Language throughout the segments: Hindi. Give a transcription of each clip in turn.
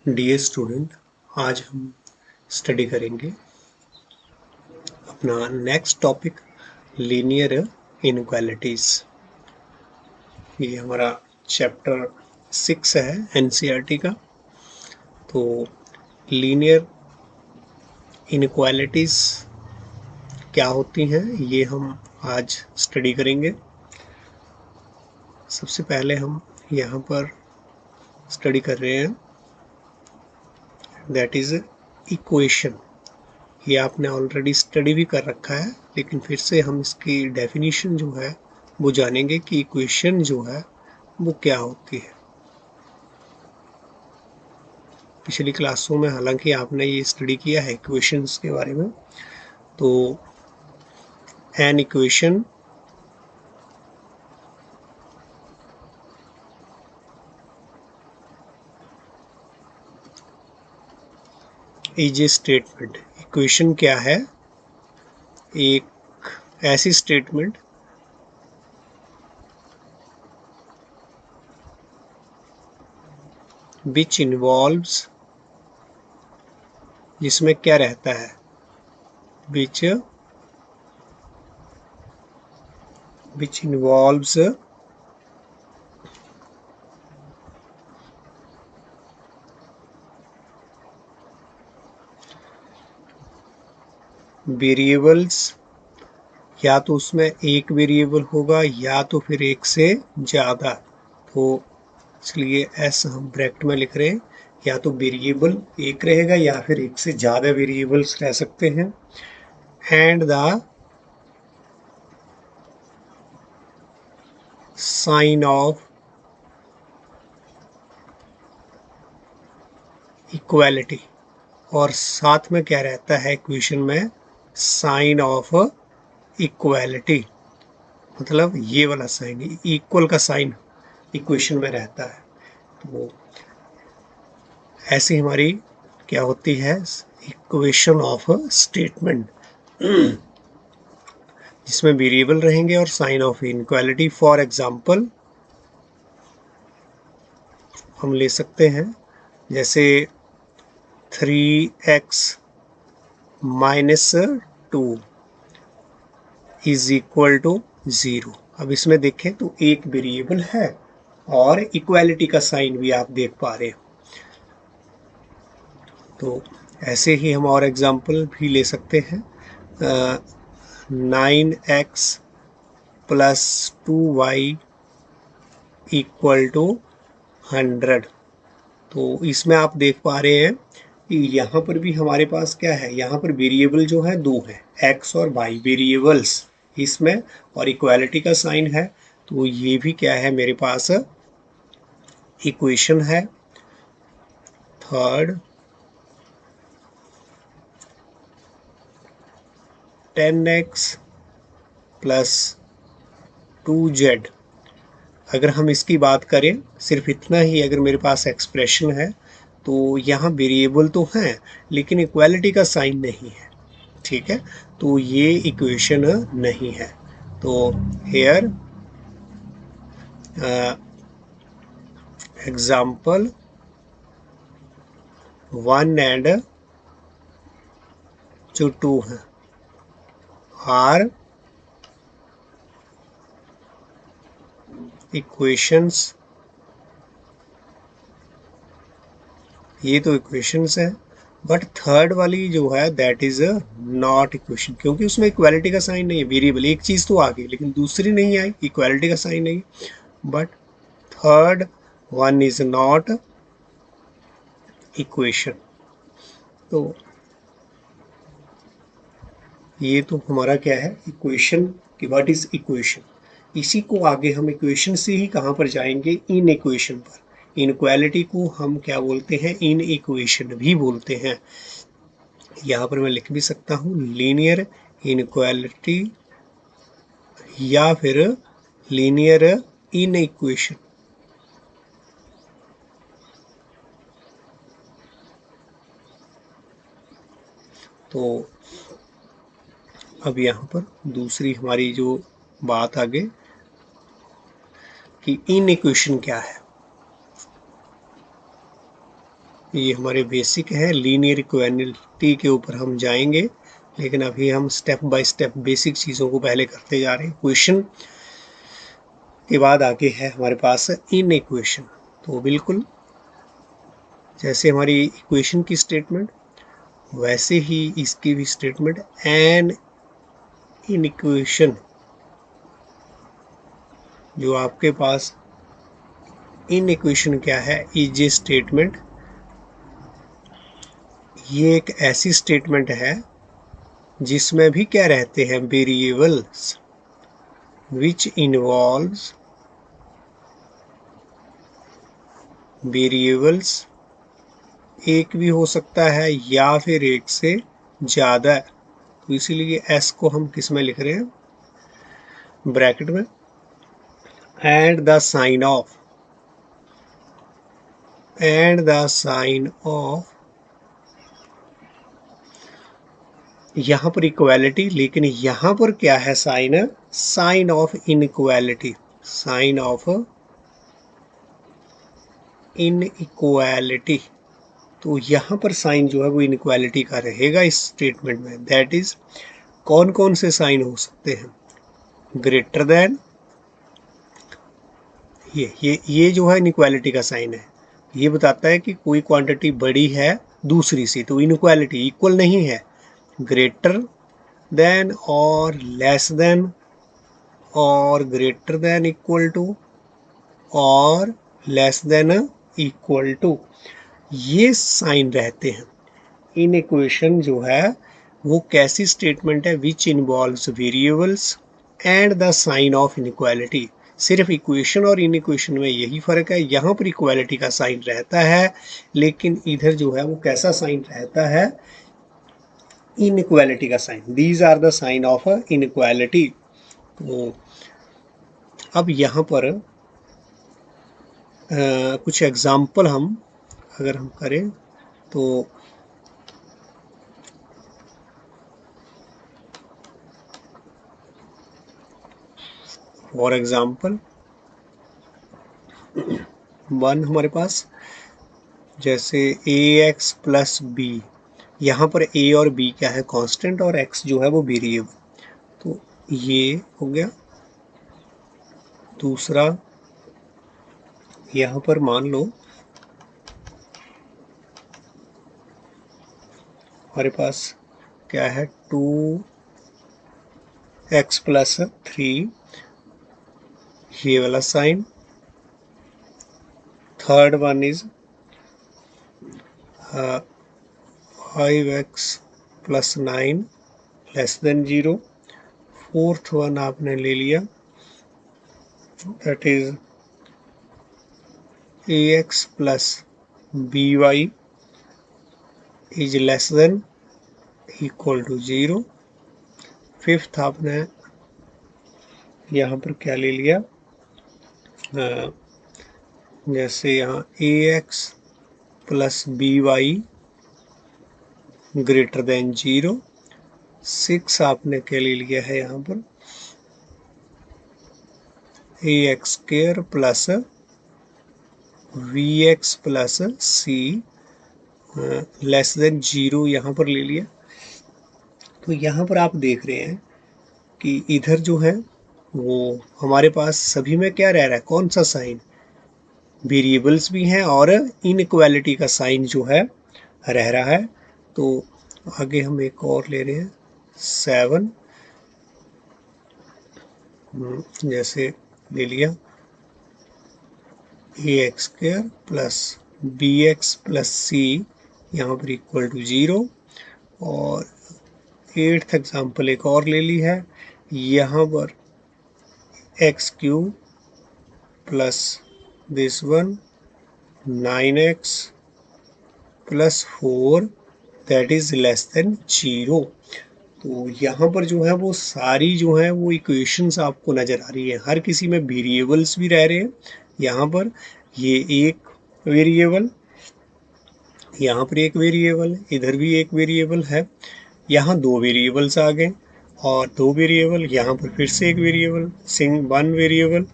डियर स्टूडेंट, आज हम स्टडी करेंगे अपना नेक्स्ट टॉपिक लीनियर इनक्वालिटीज। ये हमारा चैप्टर 6 है एनसीईआरटी का। तो लीनियर इनक्वालिटीज क्या होती हैं ये हम आज स्टडी करेंगे। सबसे पहले हम यहाँ पर स्टडी कर रहे हैं दैट इज इक्वेशन। ये आपने ऑलरेडी स्टडी भी कर रखा है, लेकिन फिर से हम इसकी डेफिनेशन जो है वो जानेंगे कि इक्वेशन जो है वो क्या होती है। पिछली क्लासों में हालांकि आपने ये स्टडी किया है इक्वेशंस के बारे में। तो an equation is a statement. Equation क्या है? एक ऐसी स्टेटमेंट विच इन्वॉल्व्स, जिसमें क्या रहता है, विच इन्वॉल्व्स वेरिएबल्स, या तो उसमें एक वेरिएबल होगा या तो फिर एक से ज़्यादा। तो इसलिए एस हम ब्रैकेट में लिख रहे हैं, या तो वेरिएबल एक रहेगा या फिर एक से ज़्यादा वेरिएबल्स रह सकते हैं। And the sign of equality, और साथ में क्या रहता है इक्वेशन में, साइन ऑफ इक्वालिटी, मतलब ये वाला साइन, इक्वल का साइन इक्वेशन में रहता है। तो ऐसी हमारी क्या होती है इक्वेशन ऑफ स्टेटमेंट, जिसमें वेरिएबल रहेंगे और sign of inequality. For example हम ले सकते हैं जैसे 3x minus 2 is equal to 0। अब इसमें देखें तो एक वेरिएबल है और इक्वालिटी का साइन भी आप देख पा रहे हैं। तो ऐसे ही हम और एग्जांपल भी ले सकते हैं। 9x plus 2y equal to 100। तो इसमें आप देख पा रहे हैं कि यहाँ पर भी हमारे पास क्या है, यहाँ पर वेरिएबल जो है दो है, x और y वेरिएबल्स इसमें, और इक्वालिटी का साइन है। तो ये भी क्या है, मेरे पास इक्वेशन है। थर्ड 10x प्लस 2z, अगर हम इसकी बात करें सिर्फ इतना ही, अगर मेरे पास एक्सप्रेशन है तो यहाँ वेरिएबल तो हैं लेकिन इक्वालिटी का साइन नहीं है, ठीक है, तो ये इक्वेशन नहीं है। तो हेयर एग्जाम्पल 1 एंड जो 2 हैं आर इक्वेशंस, ये तो इक्वेशंस है, बट थर्ड वाली जो है दैट इज नॉट इक्वेशन, क्योंकि उसमें इक्वालिटी का साइन नहीं है। वेरिएबल एक चीज़ तो आ गई लेकिन दूसरी नहीं आई, इक्वालिटी का साइन नहीं, but third one is not equation. तो ये तो हमारा क्या है इक्वेशन की, व्हाट इज इक्वेशन। इसी को आगे हम इक्वेशन से ही कहाँ पर जाएंगे, इन इक्वेशन पर। इनक्वालिटी को हम क्या बोलते हैं, इन इक्वेशन भी बोलते हैं। यहाँ पर मैं लिख भी सकता हूँ लीनियर इनक्वालिटी या फिर लीनियर इन इक्वेशन। तो अब यहाँ पर दूसरी हमारी जो बात आगे कि इन इक्वेशन क्या है। ये हमारे बेसिक है, लीनियर इक्वालिटी के ऊपर हम जाएंगे, लेकिन अभी हम स्टेप बाय स्टेप बेसिक चीज़ों को पहले करते जा रहे हैं। इक्वेशन के बाद आगे है हमारे पास इन इक्वेशन। तो बिल्कुल जैसे हमारी इक्वेशन की स्टेटमेंट, वैसे ही इसकी भी स्टेटमेंट। एन इन इक्वेशन, जो आपके पास इन इक्वेशन क्या है, इज ए स्टेटमेंट। ये एक ऐसी स्टेटमेंट है जिसमें भी क्या रहते हैं, वेरिएबल्स, विच इन्वॉल्व्स वेरिएबल्स, एक भी हो सकता है या फिर एक से ज़्यादा। तो इसीलिए एस को हम किस में लिख रहे हैं, ब्रैकेट में, एंड द साइन ऑफ, यहाँ पर इक्वालिटी, लेकिन यहाँ पर क्या है, sign of inequality, sign of inequality. तो यहाँ पर साइन जो है वो इनइक्वालिटी का रहेगा इस स्टेटमेंट में। दैट इज, कौन कौन से साइन हो सकते हैं, ग्रेटर देन, ये जो है इनइक्वालिटी का साइन है। ये बताता है कि कोई क्वांटिटी बड़ी है दूसरी से, तो इनइक्वालिटी इक्वल नहीं है। ग्रेटर देन और लेस देन और ग्रेटर देन इक्वल टू और लेस देन इक्वल टू, ये साइन रहते हैं। इन इक्वेशन जो है वो कैसी स्टेटमेंट है, which involves variables and the sign of inequality. सिर्फ इक्वेशन और इन इक्वेशन में यही फर्क है, यहाँ पर इक्वालिटी का साइन रहता है, लेकिन इधर जो है वो कैसा साइन रहता है, इनइक्वालिटी का sign. These are the sign of inequality. तो अब यहाँ पर कुछ एग्जाम्पल हम अगर हम करें तो फॉर एग्जाम्पल वन हमारे पास, जैसे ए एक्स प्लस बी, यहाँ पर ए और बी क्या है, कांस्टेंट, और एक्स जो है वो वेरिएबल। तो ये हो गया। दूसरा, यहाँ पर मान लो हमारे पास क्या है, 2x प्लस 3, ये वाला sign. Third one is 5x plus 9 less than 0। Fourth one आपने ले लिया, that is ax plus by is less than equal to 0। Fifth आपने यहाँ पर क्या ले लिया, जैसे यहाँ ax plus by greater than 0। 6 आपने क्या ले लिया है यहाँ पर, ax square plus vx plus c less than 0 यहाँ पर ले लिया। तो यहाँ पर आप देख रहे हैं कि इधर जो है वो हमारे पास सभी में क्या रह रहा है, कौन सा साइन, वेरिएबल्स भी हैं और इनइक्वालिटी का साइन जो है रह रहा है। तो आगे हम एक और ले रहे हैं 7, जैसे ले लिया a x square plus b x plus c, यहाँ पर इक्वल टू 0। और 8th एग्जाम्पल एक और ले ली है, यहाँ पर x cube plus this one 9x plus 4 that is less than 0। तो यहाँ पर जो है वो सारी जो है वो इक्वेशंस आपको नज़र आ रही है, हर किसी में वेरिएबल्स भी रह रहे हैं। यहाँ पर ये एक वेरिएबल, यहाँ पर एक वेरिएबल, इधर भी एक वेरिएबल है, यहाँ दो वेरिएबल्स आ गए और दो वेरिएबल, यहाँ पर फिर से एक वेरिएबल, वन वेरिएबल,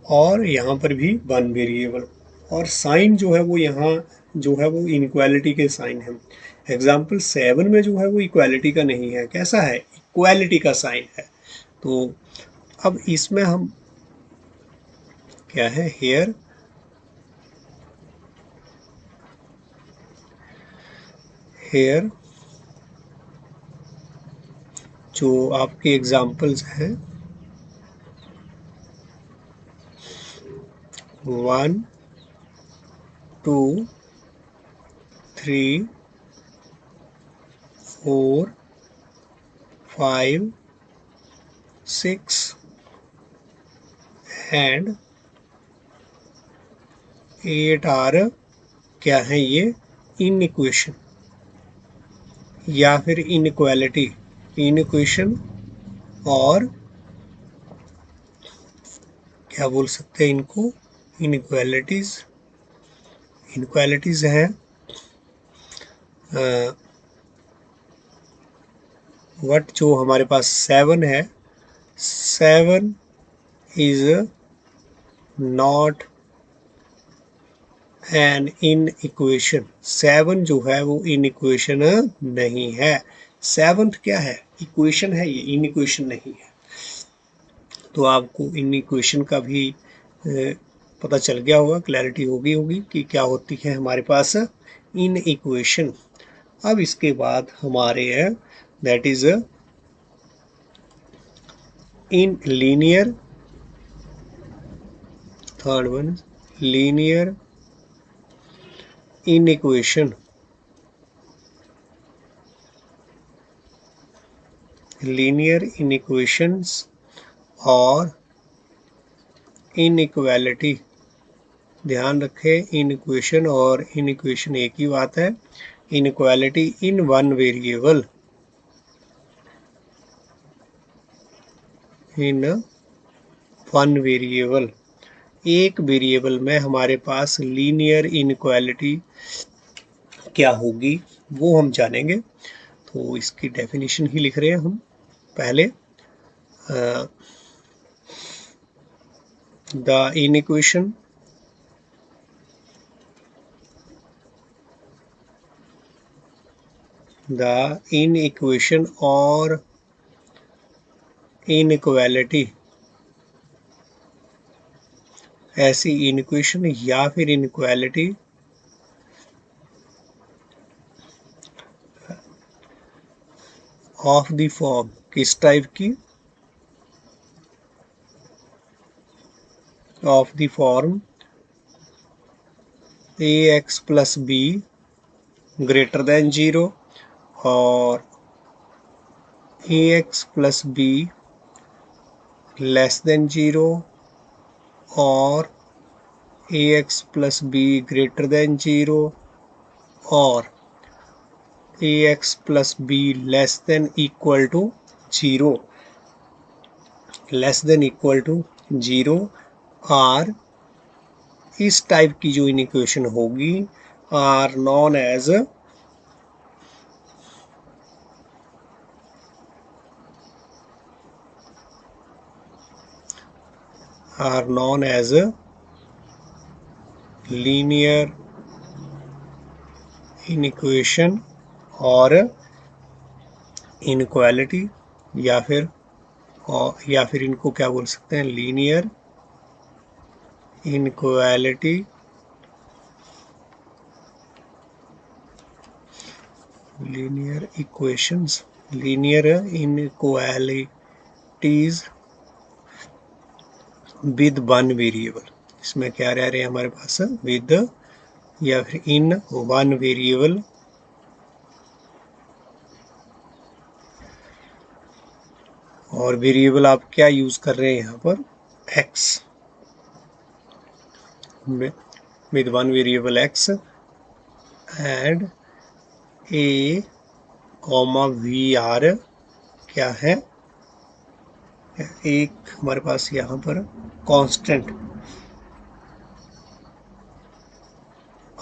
और यहाँ पर भी वन वेरिएबल। और साइन जो है वो यहाँ जो है वो इनइक्वालिटी के साइन है। एग्जाम्पल 7 में जो है वो इक्वालिटी का नहीं है, कैसा है, इक्वालिटी का साइन है। तो अब इसमें हम क्या है, हेयर जो आपके एग्जाम्पल्स हैं 1 2 3 4 5 6 एंड 8 आर क्या है ये, इन इक्वेशन या फिर इनइक्वालिटी, इन इक्वेशन और क्या बोल सकते हैं इनको, इनइक्वालिटीज। इनइक्वालिटीज है वट जो हमारे पास 7 है, 7 is not an in equation. 7 जो है वो इन इक्वेशन नहीं है। 7th क्या है, इक्वेशन है, ये इन इक्वेशन नहीं है। तो आपको इन इक्वेशन का भी पता चल गया होगा, क्लैरिटी होगी कि क्या होती है हमारे पास इन इक्वेशन। अब इसके बाद हमारे है that is in linear, third one linear in equation, linear in equations और इनइक्वालिटी। ध्यान रखें, इन इक्वेशन और इन इक्वेशन एक ही बात है। Inequality in one variable, in one variable, एक वेरिएबल में हमारे पास लीनियर इनइक्वालिटी क्या होगी वो हम जानेंगे। तो इसकी डेफिनेशन ही लिख रहे हैं हम पहले। The inequation the inequation or inequality, ऐसी इनइक्वेशन या फिर इनइक्वालिटी ऑफ द फॉर्म, किस टाइप की, of the form ax plus b greater than 0 और ax plus b less than 0 और ax plus b greater than 0 और ax plus b less than equal to 0, less than equal to 0 are, इस टाइप की जो इनइक्वेशन होगी are non as linear inequation और इनइक्वालिटी, या फिर इनको क्या बोल सकते हैं, linear inequality linear equations, linear inequalities with one variable. इसमें क्या रह रहे हैं हमारे पास, विद या फिर इन वन वेरिएबल, और वेरिएबल आप क्या यूज कर रहे हैं यहाँ पर, x, with one variable x and a comma b are क्या है, एक हमारे पास यहाँ पर constant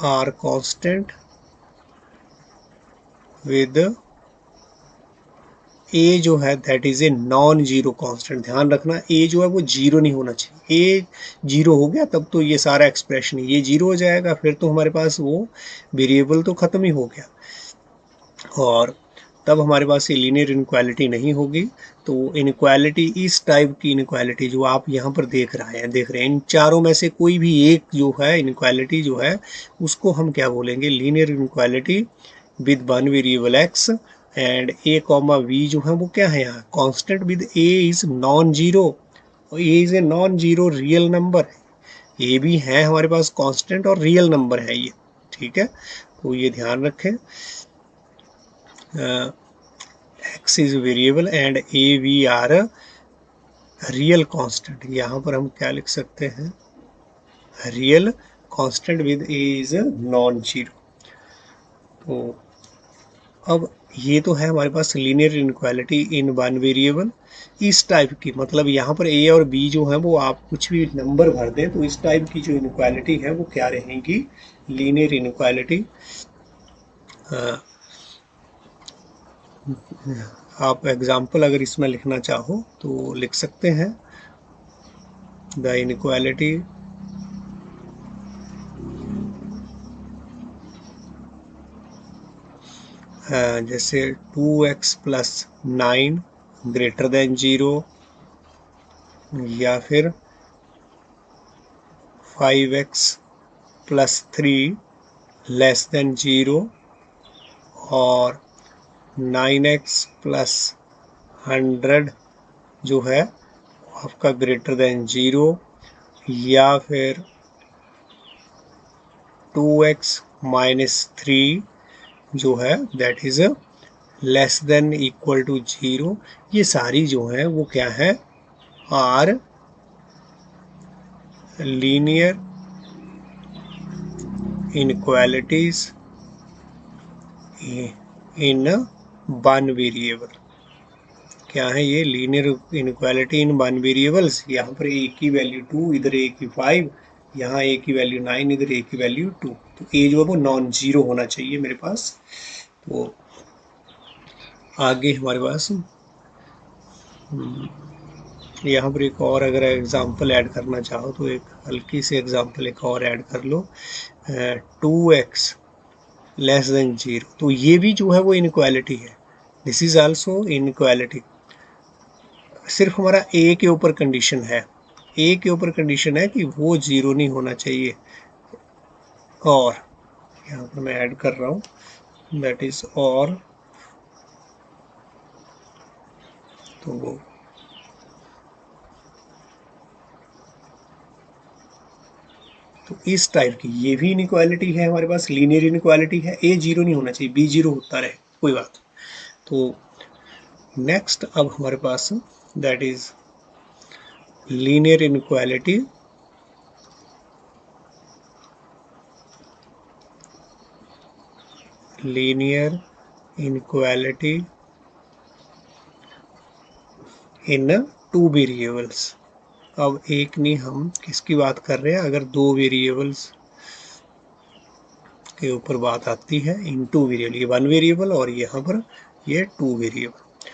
are, constant with a जो है that is a non zero constant. ध्यान रखना ए जो है वो जीरो नहीं होना चाहिए। ए जीरो हो गया तब तो ये सारा एक्सप्रेशन ये जीरो हो जाएगा, फिर तो हमारे पास वो वेरिएबल तो खत्म ही हो गया और तब हमारे पास ये लीनियर इनक्वालिटी नहीं होगी। तो इनक्वालिटी इस टाइप की इनक्वालिटी जो आप यहाँ पर देख रहे हैं इन चारों में से कोई भी एक जो है इनक्वालिटी जो है उसको हम क्या बोलेंगे, linear inequality with one variable x and a comma b जो है वो क्या है यहाँ constant with a is non zero. A is a non zero real number है, ए भी है हमारे पास कांस्टेंट और रियल नंबर है ये, ठीक है। तो ये ध्यान रखें, x is variable and a v are real constant. यहाँ पर हम क्या लिख सकते हैं, real constant with a is non zero. तो अब ये तो है हमारे पास linear inequality in one variable. इस टाइप की मतलब यहाँ पर a और b जो है वो आप कुछ भी नंबर भर दें तो इस टाइप की जो इनक्वालिटी है वो क्या रहेंगी, लीनियर इनक्वालिटी। आप एग्जाम्पल अगर इसमें लिखना चाहो तो लिख सकते हैं, द इनक्वालिटी जैसे 2x plus 9 greater than zero या फिर 5x plus 3 less than zero और 9x प्लस 100 जो है आपका ग्रेटर देन जीरो या फिर 2x माइनस 3 जो है that is less than equal to zero. ये सारी जो है वो क्या है, are linear inequalities in one variable. क्या है ये, linear inequality in one variables. यहाँ पर ए की वैल्यू 2, इधर ए की 5, यहाँ ए की वैल्यू 9, इधर ए की वैल्यू 2। तो ए जो है वो नॉन जीरो होना चाहिए मेरे पास। तो आगे हमारे पास यहाँ पर एक और अगर एग्जांपल ऐड करना चाहो तो एक हल्की सी एग्जांपल एक और ऐड कर लो, 2x लेस देन जीरो। तो ये भी जो है वो इनक्वालिटी है, दिस इज आल्सो इनक्वालिटी। सिर्फ हमारा ए के ऊपर कंडीशन है, ए के ऊपर कंडीशन है कि वो जीरो नहीं होना चाहिए। और यहाँ पर मैं ऐड कर रहा हूँ दैट इज और, तो इस टाइप की ये भी इनक्वालिटी है हमारे पास, लीनियर इनक्वालिटी है। ए जीरो नहीं होना चाहिए, बी जीरो होता रहे, कोई बात। तो नेक्स्ट अब हमारे पास that is linear inequality linear inequality in two variables. अब एक नहीं, हम किसकी बात कर रहे हैं, अगर दो वेरिएबल्स के ऊपर बात आती है इन टू वेरिएबल, ये वन वेरिएबल और यहाँ पर ये टू वेरिएबल,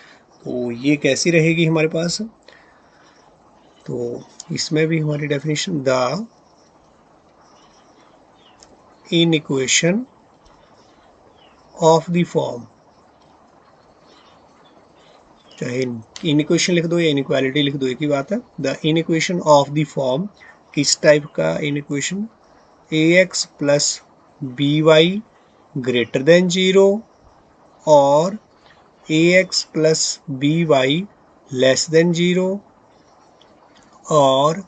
तो ये कैसी रहेगी हमारे पास। तो इसमें भी हमारी definition, the inequation of the form, चाहे इन इक्वेशन लिख दो या इनइक्वालिटी लिख दो एक ही बात है। The inequation of the form, किस टाइप का inequation, a x plus b y greater than zero और a x plus b y less than zero और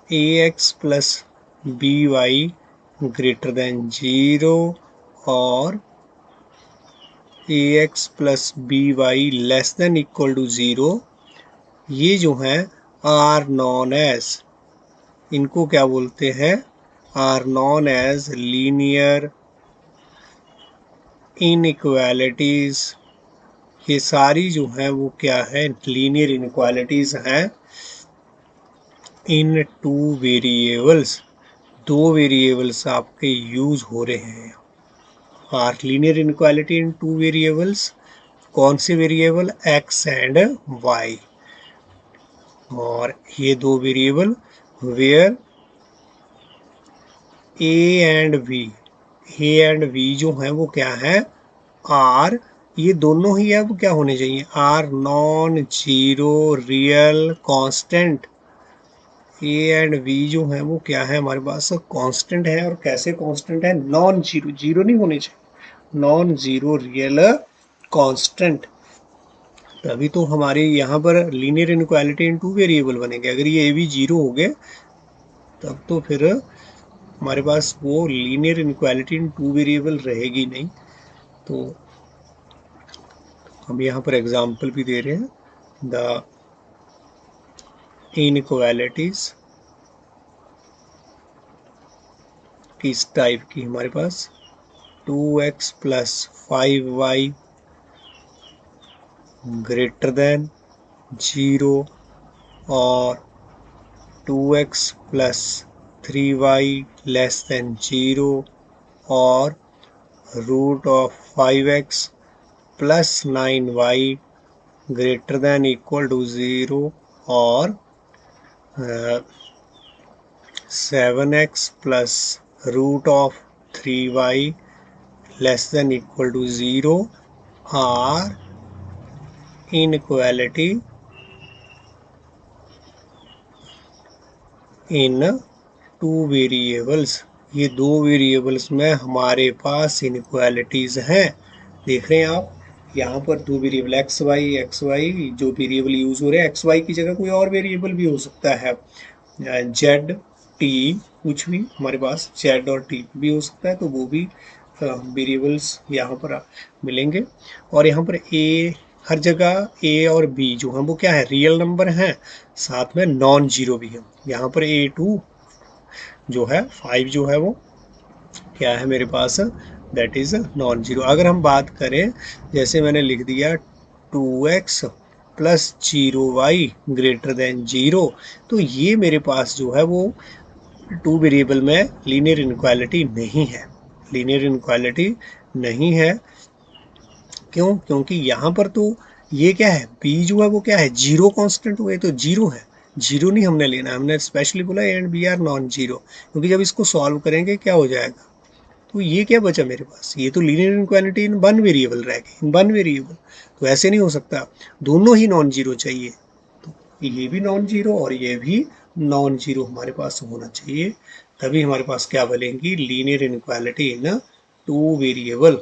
a x plus b y greater than zero और a x plus b y less than equal to zero. ये जो हैं आर नॉन एज, इनको क्या बोलते हैं, are non as linear inequalities. ये सारी जो हैं वो क्या है, लीनियर इनइक्वालिटीज हैं इन टू वेरिएबल्स। दो वेरिएबल्स आपके यूज हो रहे हैं, are linear inequality in two variables कौन से वेरिएबल, x एंड y, और ये दो variable where a and v, a and v जो है वो क्या है, आर, ये दोनों ही अब क्या होने चाहिए, are non zero real constant. A and b जो है वो क्या है हमारे पास, कांस्टेंट है, और कैसे कांस्टेंट है, नॉन जीरो, जीरो नहीं होने चाहिए, नॉन जीरो रियल कांस्टेंट। तभी तो हमारे यहाँ पर linear inequality in two variable बनेंगे। अगर ये ए बी जीरो हो गए तब तो फिर हमारे पास वो linear inequality in two variable रहेगी नहीं। तो हम यहाँ पर एग्जाम्पल भी दे रहे हैं, द इनइक्वालिटीज किस टाइप की हमारे पास, 2x plus 5y greater than 0 और 2x plus 3y less than 0 और root of 5x plus 9y greater than equal to 0 और 7x plus root of 3y less than equal to 0 are inequality in two variables. ये दो वेरिएबल्स में हमारे पास इनइक्वालिटीज हैं। देख रहे हैं आप, यहाँ पर दो वेरिएबल एक्स वाई जो वेरिएबल यूज हो रहे हैं, एक्स वाई की जगह कोई और वेरिएबल भी हो सकता है, जेड टी कुछ भी हमारे पास जेड और टी भी हो सकता है, तो वो भी वेरिएबल्स यहाँ पर मिलेंगे। और यहाँ पर ए, हर जगह ए और बी जो है वो क्या है, रियल नंबर हैं, साथ में नॉन जीरो भी है। यहाँ पर A2 जो है 5 जो है वो क्या है मेरे पास, दैट इज नॉन जीरो। अगर हम बात करें, जैसे मैंने लिख दिया 2x plus 0y greater than 0, तो ये मेरे पास जो है वो टू वेरिएबल में लीनियर इनक्वालिटी नहीं है, लीनियर इनक्वालिटी नहीं है। क्यों, क्योंकि यहाँ पर तो ये क्या है, b जो है वो क्या है, जीरो कांस्टेंट हुए तो जीरो है, जीरो नहीं हमने लेना, हमने स्पेशली बोला and b are non zero, क्योंकि जब इसको सॉल्व करेंगे क्या हो जाएगा, तो ये क्या बचा मेरे पास, ये तो linear inequality in one variable रह गई, इन वन वेरिएबल, तो ऐसे नहीं हो सकता, दोनों ही नॉन जीरो चाहिए। तो ये भी नॉन जीरो और ये भी नॉन जीरो हमारे पास होना चाहिए, तभी हमारे पास क्या बनेंगी, linear inequality in two variable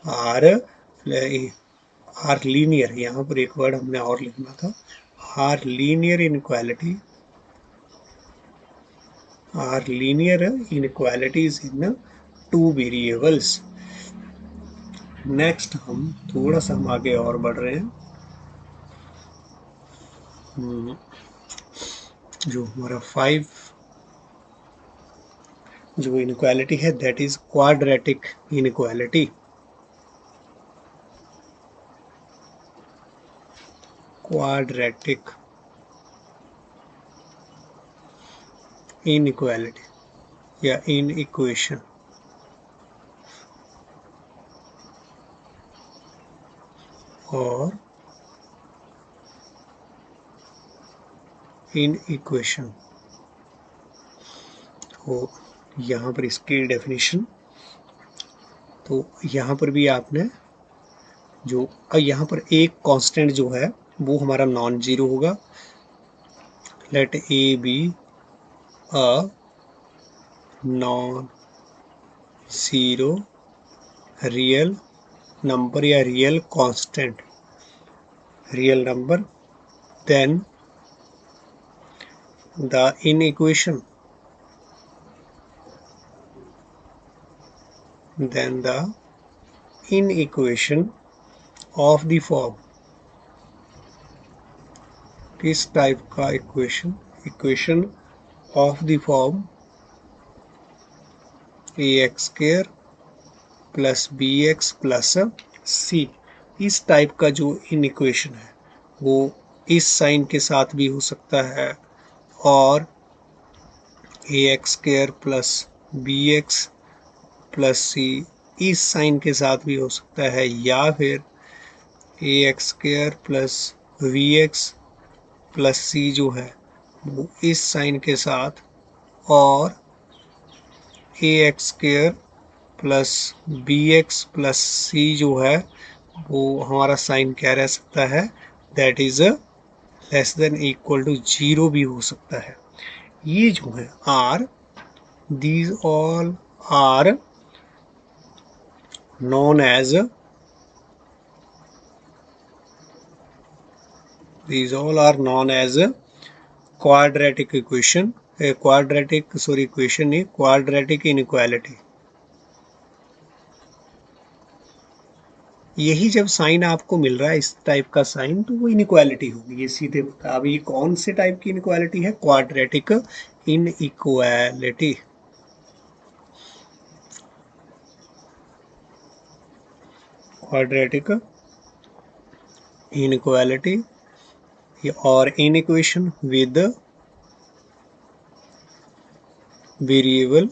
are are linear. यहाँ पर एक वर्ड हमने और लिखना था, are linear inequality, are linear inequalities in two variables. Next हम थोड़ा सा हम आगे और बढ़ रहे हैं, जो हमारा 5 जो इनक्वालिटी है that is quadratic inequality. Quadratic inequality या इन इक्वेशन, और इन इक्वेशन, तो यहाँ पर इसकी डेफिनेशन, तो यहाँ पर भी आपने जो यहाँ पर एक कांस्टेंट जो है वो हमारा नॉन जीरो होगा, let a b a non zero real number या real constant, real number, then the inequation, then the in equation of the form, किस टाइप का equation, equation of the form ax square plus bx plus c, इस टाइप का जो इन इक्वेशन है वो इस साइन के साथ भी हो सकता है, और ax square plus bx plus c इस साइन के साथ भी हो सकता है, या फिर a x square plus v x plus c जो है वो इस साइन के साथ, और a x square plus b x plus c जो है वो हमारा साइन क्या रह सकता है, that is less than equal to 0 भी हो सकता है। ये जो है are, these all are known as these all are known as quadratic equation, equation नहीं, quadratic inequality। यही जब साइन आपको मिल रहा है इस टाइप का साइन, तो वो इनइक्वालिटी होगी, ये सीधे बता। अब ये कौन से टाइप की इनइक्वालिटी है, क्वाड्रेटिक इनइक्वालिटी। क्वाड्रेटिक इनइक्वालिटी और इनइक्वेशन विद वेरिएबल,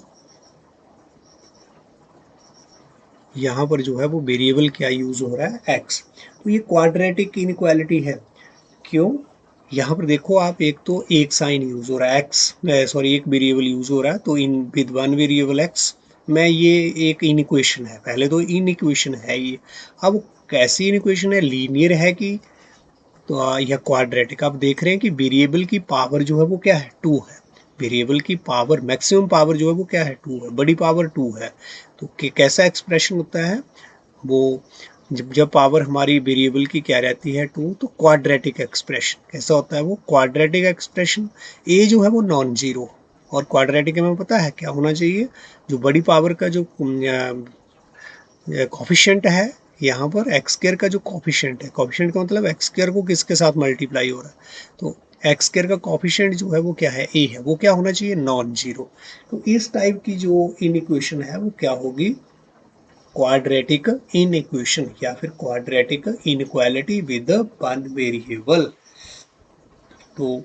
यहाँ पर जो है वो वेरिएबल क्या यूज हो रहा है, एक्स। तो ये क्वाड्रेटिक इनइक्वालिटी है। क्यों, यहाँ पर देखो आप, एक तो एक साइन यूज हो रहा है एक्स, सॉरी एक वेरिएबल यूज हो रहा है, तो in with one variable x में ये एक इनइक्वेशन है। पहले तो इनइक्वेशन है ये। अब कैसी इनइक्वेशन है, लीनियर है कि तो यह क्वाड्रेटिक। आप देख रहे हैं कि वेरिएबल की पावर जो है वो क्या है, 2 है। वेरिएबल की पावर, मैक्सिमम पावर जो है वो क्या है, 2 है, बड़ी पावर 2 है। तो कैसा एक्सप्रेशन होता है वो, जब पावर हमारी वेरिएबल की क्या रहती है, 2, तो क्वाड्रेटिक एक्सप्रेशन कैसा होता है, वो क्वाड्रेटिक एक्सप्रेशन। ए जो है वो नॉन जीरो, और क्वाड्रेटिक में पता है क्या होना चाहिए, जो बड़ी पावर का जो कॉफिशिएंट है, यहाँ पर एक्स स्क्वायर का जो कॉफिशिएंट है, कॉफिशिएंट का मतलब एक्स स्क्वायर को किसके साथ मल्टीप्लाई हो रहा है, तो एक्स स्क्वायर का कॉफिशिएंट जो है वो क्या है, ए है, वो क्या होना चाहिए, नॉन जीरो। तो इस टाइप की जो इनइक्वेशन है वो क्या होगी, क्वाड्रेटिक इनइक्वेशन, या फिर quadratic inequality with one variable. तो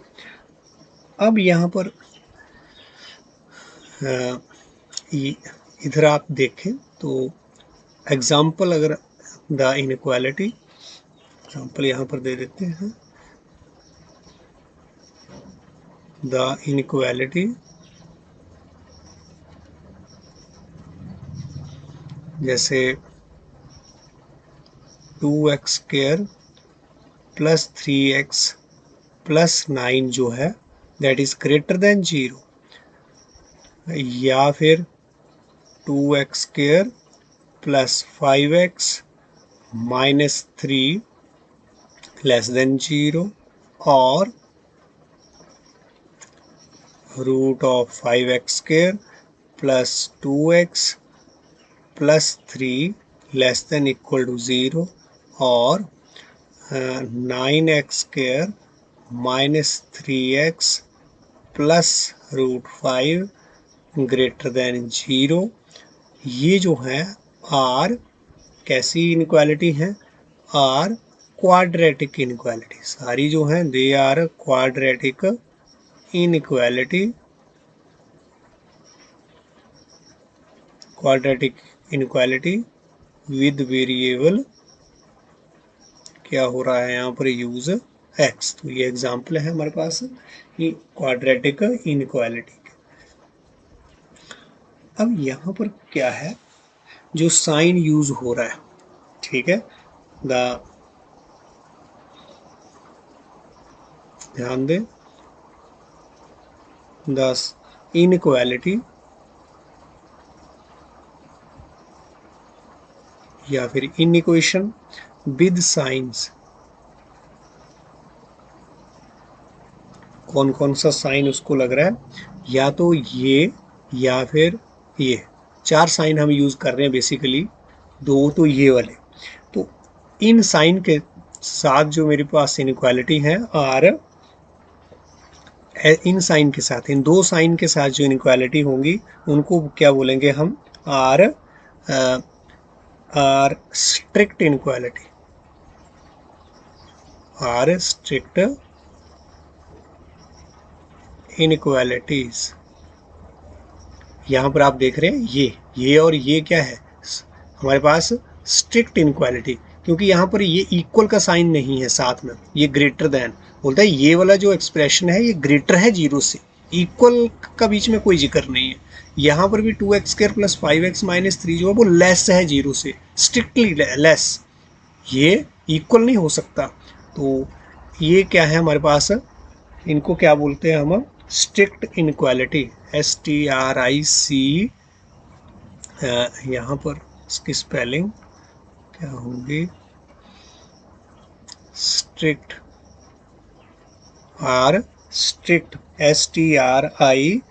अब यहाँ पर इधर आप देखें तो एग्जाम्पल, अगर द इनइक्वालिटी एग्जाम्पल यहाँ पर दे देते हैं, द इनइक्वालिटी जैसे 2x square plus 3x plus 9 जो है दैट इज ग्रेटर देन 0, या फिर 2x square plus 5x minus 3 less than 0, और root of 5x square plus 2x plus 3 less than equal to 0, और 9x square minus 3x plus root 5 greater than 0। ये जो है आर कैसी इनइक्वालिटी है, आर क्वाड्रेटिक इनइक्वालिटी। सारी जो हैं they are quadratic inequality, quadratic inequality with variable क्या हो रहा है यहाँ पर, यूज एक्स। तो ये एग्जाम्पल है हमारे पास ये क्वाड्रेटिक इनइक्वालिटी। अब यहाँ पर क्या है, जो साइन यूज हो रहा है, ठीक है, ध्यान दें, द इनइक्वालिटी या फिर इनइक्वेशन विद साइंस, कौन कौन सा साइन उसको लग रहा है, या तो ये या फिर ये, 4 साइन हम यूज कर रहे हैं बेसिकली, 2 तो ये वाले। तो इन साइन के साथ जो मेरे पास इनइक्वालिटी है, आर इन साइन के साथ, इन 2 साइन के साथ जो इनइक्वालिटी होंगी उनको क्या बोलेंगे हम, are are strict inequality, are strict inequalities. यहाँ पर आप देख रहे हैं ये और ये क्या है, हमारे पास स्ट्रिक्ट इनइक्वालिटी। क्योंकि यहाँ पर ये इक्वल का साइन नहीं है साथ में, ये ग्रेटर देन बोलता है। ये वाला जो एक्सप्रेशन है ये ग्रेटर है 0 से, इक्वल का बीच में कोई जिक्र नहीं है। यहाँ पर भी 2x² + 5x - 3 जो है वो लेस है 0 से, स्ट्रिक्टली लेस, ये इक्वल नहीं हो सकता। तो ये क्या है हमारे पास, इनको क्या बोलते हैं हम, स्ट्रिक्ट इनक्वालिटी, STRIC। यहाँ पर इसकी स्पेलिंग क्या होगी, स्ट्रिक्ट स्ट्रिक्ट STRICTS,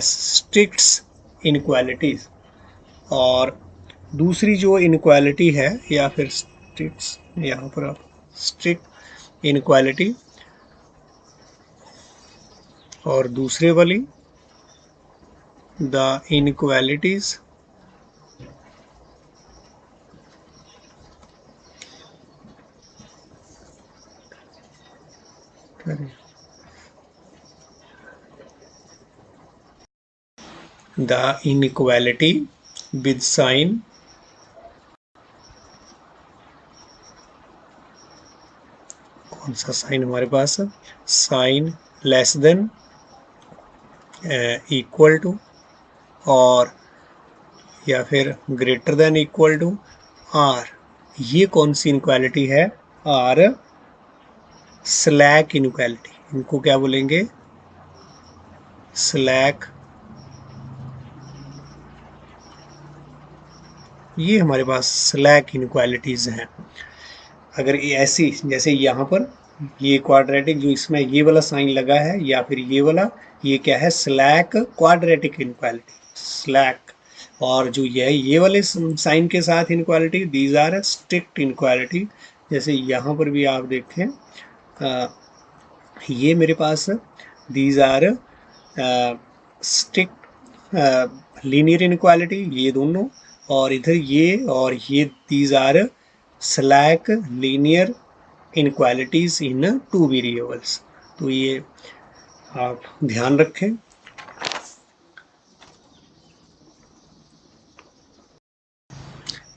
स्ट्रिक्ट्स इनक्वालिटीज। और दूसरी जो इनक्वालिटी है, या फिर स्ट्रिक्ट्स, यहाँ पर आप स्ट्रिक्ट इनक्वालिटी, और दूसरे वाली the inequalities the inequality with sign, कौन सा साइन हमारे पास, sign less than equal to, और या फिर greater than equal to are. ये कौन सी इनक्वालिटी है, आर स्लैक इनक्वालिटी। इनको क्या बोलेंगे, स्लैक। ये हमारे पास स्लैक इनक्वालिटीज हैं। अगर ऐसी, जैसे यहाँ पर ये क्वाड्रेटिक जो इसमें ये वाला साइन लगा है, या फिर ये वाला, ये क्या है, स्लैक क्वाड्रेटिक इनक्वालिटी, स्लैक। और जो ये वाले साइन के साथ inequality, these are strict inequality. जैसे यहाँ पर भी आप देखें, ये मेरे पास these are strict linear inequality, ये दोनों, और इधर ये और ये, these are slack linear inequalities in 2 variables. तो ये आप ध्यान रखें।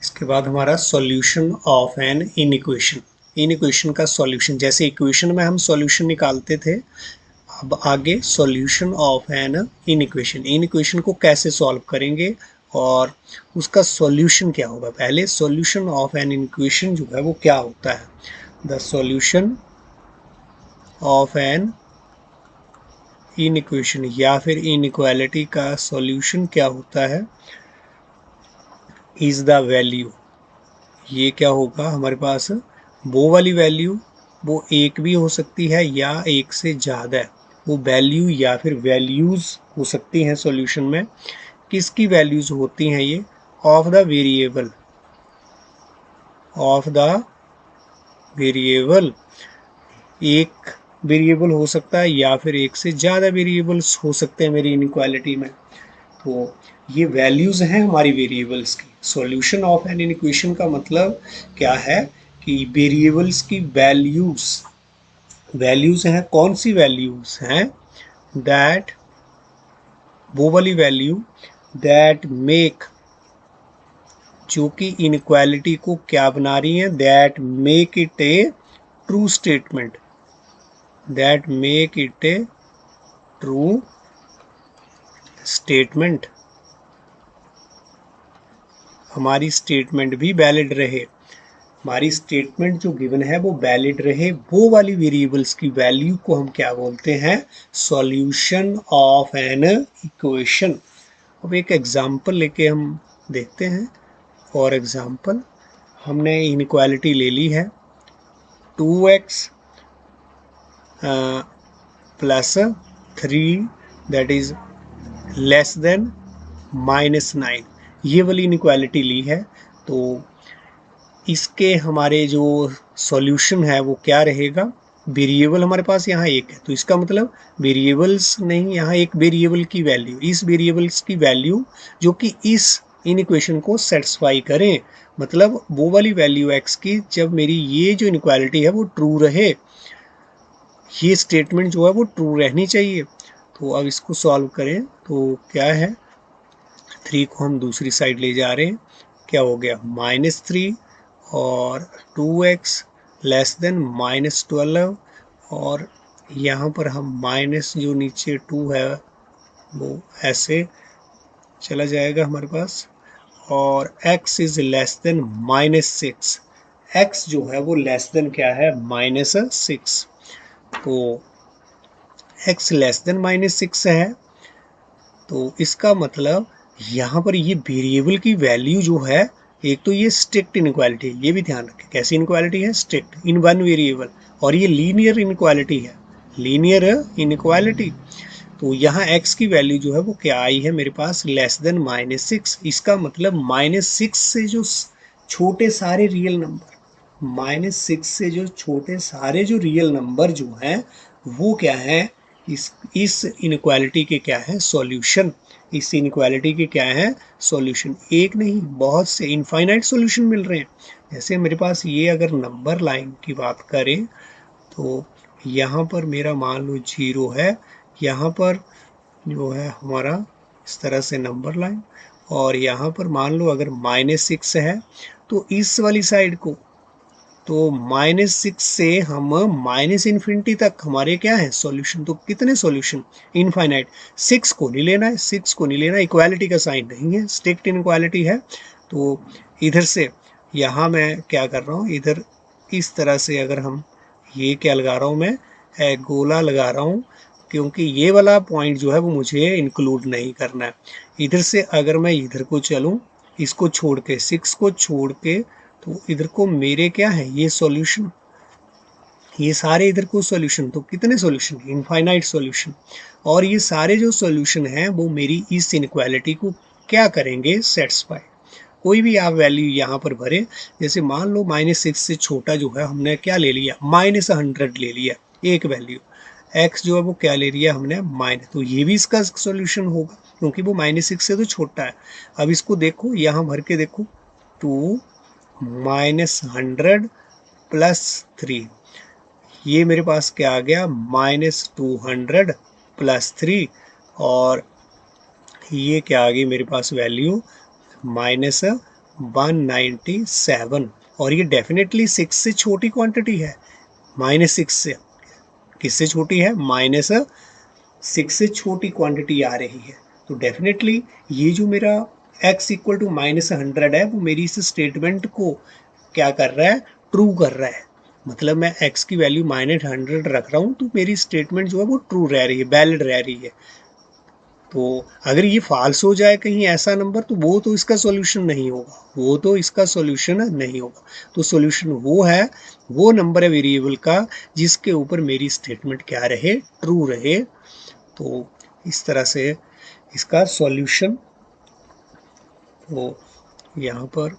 इसके बाद हमारा solution of an inequation. Inequation का सॉल्यूशन, जैसे इक्वेशन में हम सॉल्यूशन निकालते थे, अब आगे solution of an inequation. Inequation को कैसे सॉल्व करेंगे और उसका सॉल्यूशन क्या होगा। पहले सॉल्यूशन ऑफ एन इक्वेशन जो है वो क्या होता है, the solution of an inequation, या फिर इनइक्वालिटी का सॉल्यूशन क्या होता है, इज द वैल्यू। ये क्या होगा हमारे पास, वो वाली वैल्यू, वो एक भी हो सकती है या एक से ज़्यादा है, वो वैल्यू या फिर वैल्यूज़ हो सकती हैं सॉल्यूशन में। किसकी वैल्यूज़ होती हैं ये, of the variable, of the variable. एक वेरिएबल हो सकता है या फिर एक से ज़्यादा वेरिएबल्स हो सकते हैं मेरी इनइक्वालिटी में। तो ये वैल्यूज़ हैं हमारी वेरिएबल्स की। सॉल्यूशन ऑफ एन इक्वेशन का मतलब क्या है कि वेरिएबल्स की वैल्यूज़, वैल्यूज़ हैं, कौन सी वैल्यूज़ हैं, दैट, वो वाली वैल्यू दैट मेक, जो कि इनइक्वालिटी को क्या बना रही हैं, that make it A true statement, that make it A true statement, हमारी स्टेटमेंट भी वैलिड रहे, हमारी स्टेटमेंट जो गिवन है वो वैलिड रहे, वो वाली वेरिएबल्स की वैल्यू को हम क्या बोलते हैं, सॉल्यूशन ऑफ एन इक्वेशन। अब एक एग्जांपल लेके हम देखते हैं। फॉर एग्जांपल, हमने इनइक्वालिटी ले ली है 2x + 3 that is less then -9, ये वाली इनइक्वालिटी ली है। तो इसके हमारे जो सॉल्यूशन है वो क्या रहेगा, वेरिएबल हमारे पास यहाँ एक है, तो इसका मतलब वेरिएबल्स नहीं, यहाँ एक वेरिएबल की वैल्यू, इस वेरिएबल्स की वैल्यू जो कि इस इनइक्वेशन को सेटिस्फाई करें, मतलब वो वाली वैल्यू x की, जब मेरी ये जो इनइक्वालिटी है वो ट्रू रहे, ये स्टेटमेंट जो है वो ट्रू रहनी चाहिए। तो अब इसको सॉल्व करें तो क्या है, 3 को हम दूसरी साइड ले जा रहे हैं, क्या हो गया, -3 और 2x लेस देन -12 और यहाँ पर हम माइनस जो नीचे 2 है वो ऐसे चला जाएगा हमारे पास, और x is less then -6, x जो है वो लेस देन क्या है -6, तो x लेस देन -6 है। तो इसका मतलब यहाँ पर ये वेरिएबल की वैल्यू जो है, एक तो ये स्ट्रिक्ट इनक्वालिटी है, ये भी ध्यान रखें कैसी इनक्वालिटी है, स्ट्रिक्ट इन वन वेरिएबल, और ये लीनियर इनक्वालिटी है, लीनियर इनक्वालिटी। तो यहाँ x की वैल्यू जो है वो क्या आई है मेरे पास, लेस देन -6। इसका मतलब -6 से जो छोटे सारे रियल नंबर, -6 से जो छोटे सारे जो रियल नंबर जो हैं वो क्या है, इस इनक्वालिटी के क्या है सॉल्यूशन, इस इनक्वालिटी के क्या है सॉल्यूशन। एक नहीं बहुत से इनफाइनाइट सॉल्यूशन मिल रहे हैं। जैसे मेरे पास ये अगर नंबर लाइन की बात करें तो यहाँ पर मेरा मान लो 0 है, यहाँ पर जो है हमारा इस तरह से नंबर लाइन, और यहाँ पर मान लो अगर -6 है तो इस वाली साइड को, तो -6 से हम -इन्फिनिटी तक हमारे क्या है सॉल्यूशन। तो कितने सॉल्यूशन, इनफाइनाइट। 6 को नहीं लेना है, 6 को नहीं लेना, इक्वालिटी का साइन नहीं है, स्ट्रिक्ट इनक्वालिटी है। तो इधर से यहाँ मैं क्या कर रहा हूँ, इधर इस तरह से अगर हम ये क्या लगा रहा हूँ मैं, गोला लगा रहा हूँ, क्योंकि ये वाला पॉइंट जो है वो मुझे इंक्लूड नहीं करना है। इधर से अगर मैं इधर को चलूँ, इसको छोड़ के 6 को छोड़ के, तो इधर को मेरे क्या है ये सॉल्यूशन, ये सारे इधर को सॉल्यूशन, तो कितने सॉल्यूशन, इनफाइनाइट सॉल्यूशन। और ये सारे जो सॉल्यूशन हैं वो मेरी इस इनक्वालिटी को क्या करेंगे सेटिस्फाई। कोई भी आप वैल्यू यहाँ पर भरे, जैसे मान लो -6 से छोटा जो है हमने क्या ले लिया, -100 ले लिया एक वैल्यू, x जो है वो क्या ले लिया हमने माइनस, तो ये भी इसका सॉल्यूशन होगा क्योंकि वो -6 से तो छोटा है। अब इसको देखो यहाँ भर के देखो, 2 -100 +3, ये मेरे पास क्या आ गया -200 +3, और ये क्या आ गई मेरे पास वैल्यू -197, और ये डेफिनेटली 6 से छोटी क्वांटिटी है, -6 से, किससे छोटी है, -6 से छोटी क्वांटिटी आ रही है। तो डेफिनेटली ये जो मेरा x इक्वल टू -100 है वो मेरी इस स्टेटमेंट को क्या कर रहा है, ट्रू कर रहा है। मतलब मैं x की वैल्यू -100 रख रहा हूँ तो मेरी स्टेटमेंट जो है वो ट्रू रह रही है, वैलिड रह रही है। तो अगर ये फॉल्स हो जाए कहीं ऐसा नंबर, तो वो तो इसका सॉल्यूशन नहीं होगा, वो तो इसका सॉल्यूशन नहीं होगा। तो सॉल्यूशन वो है, वो नंबर है वेरिएबल का जिसके ऊपर मेरी स्टेटमेंट क्या रहे, ट्रू रहे। तो इस तरह से इसका सॉल्यूशन, तो यहाँ पर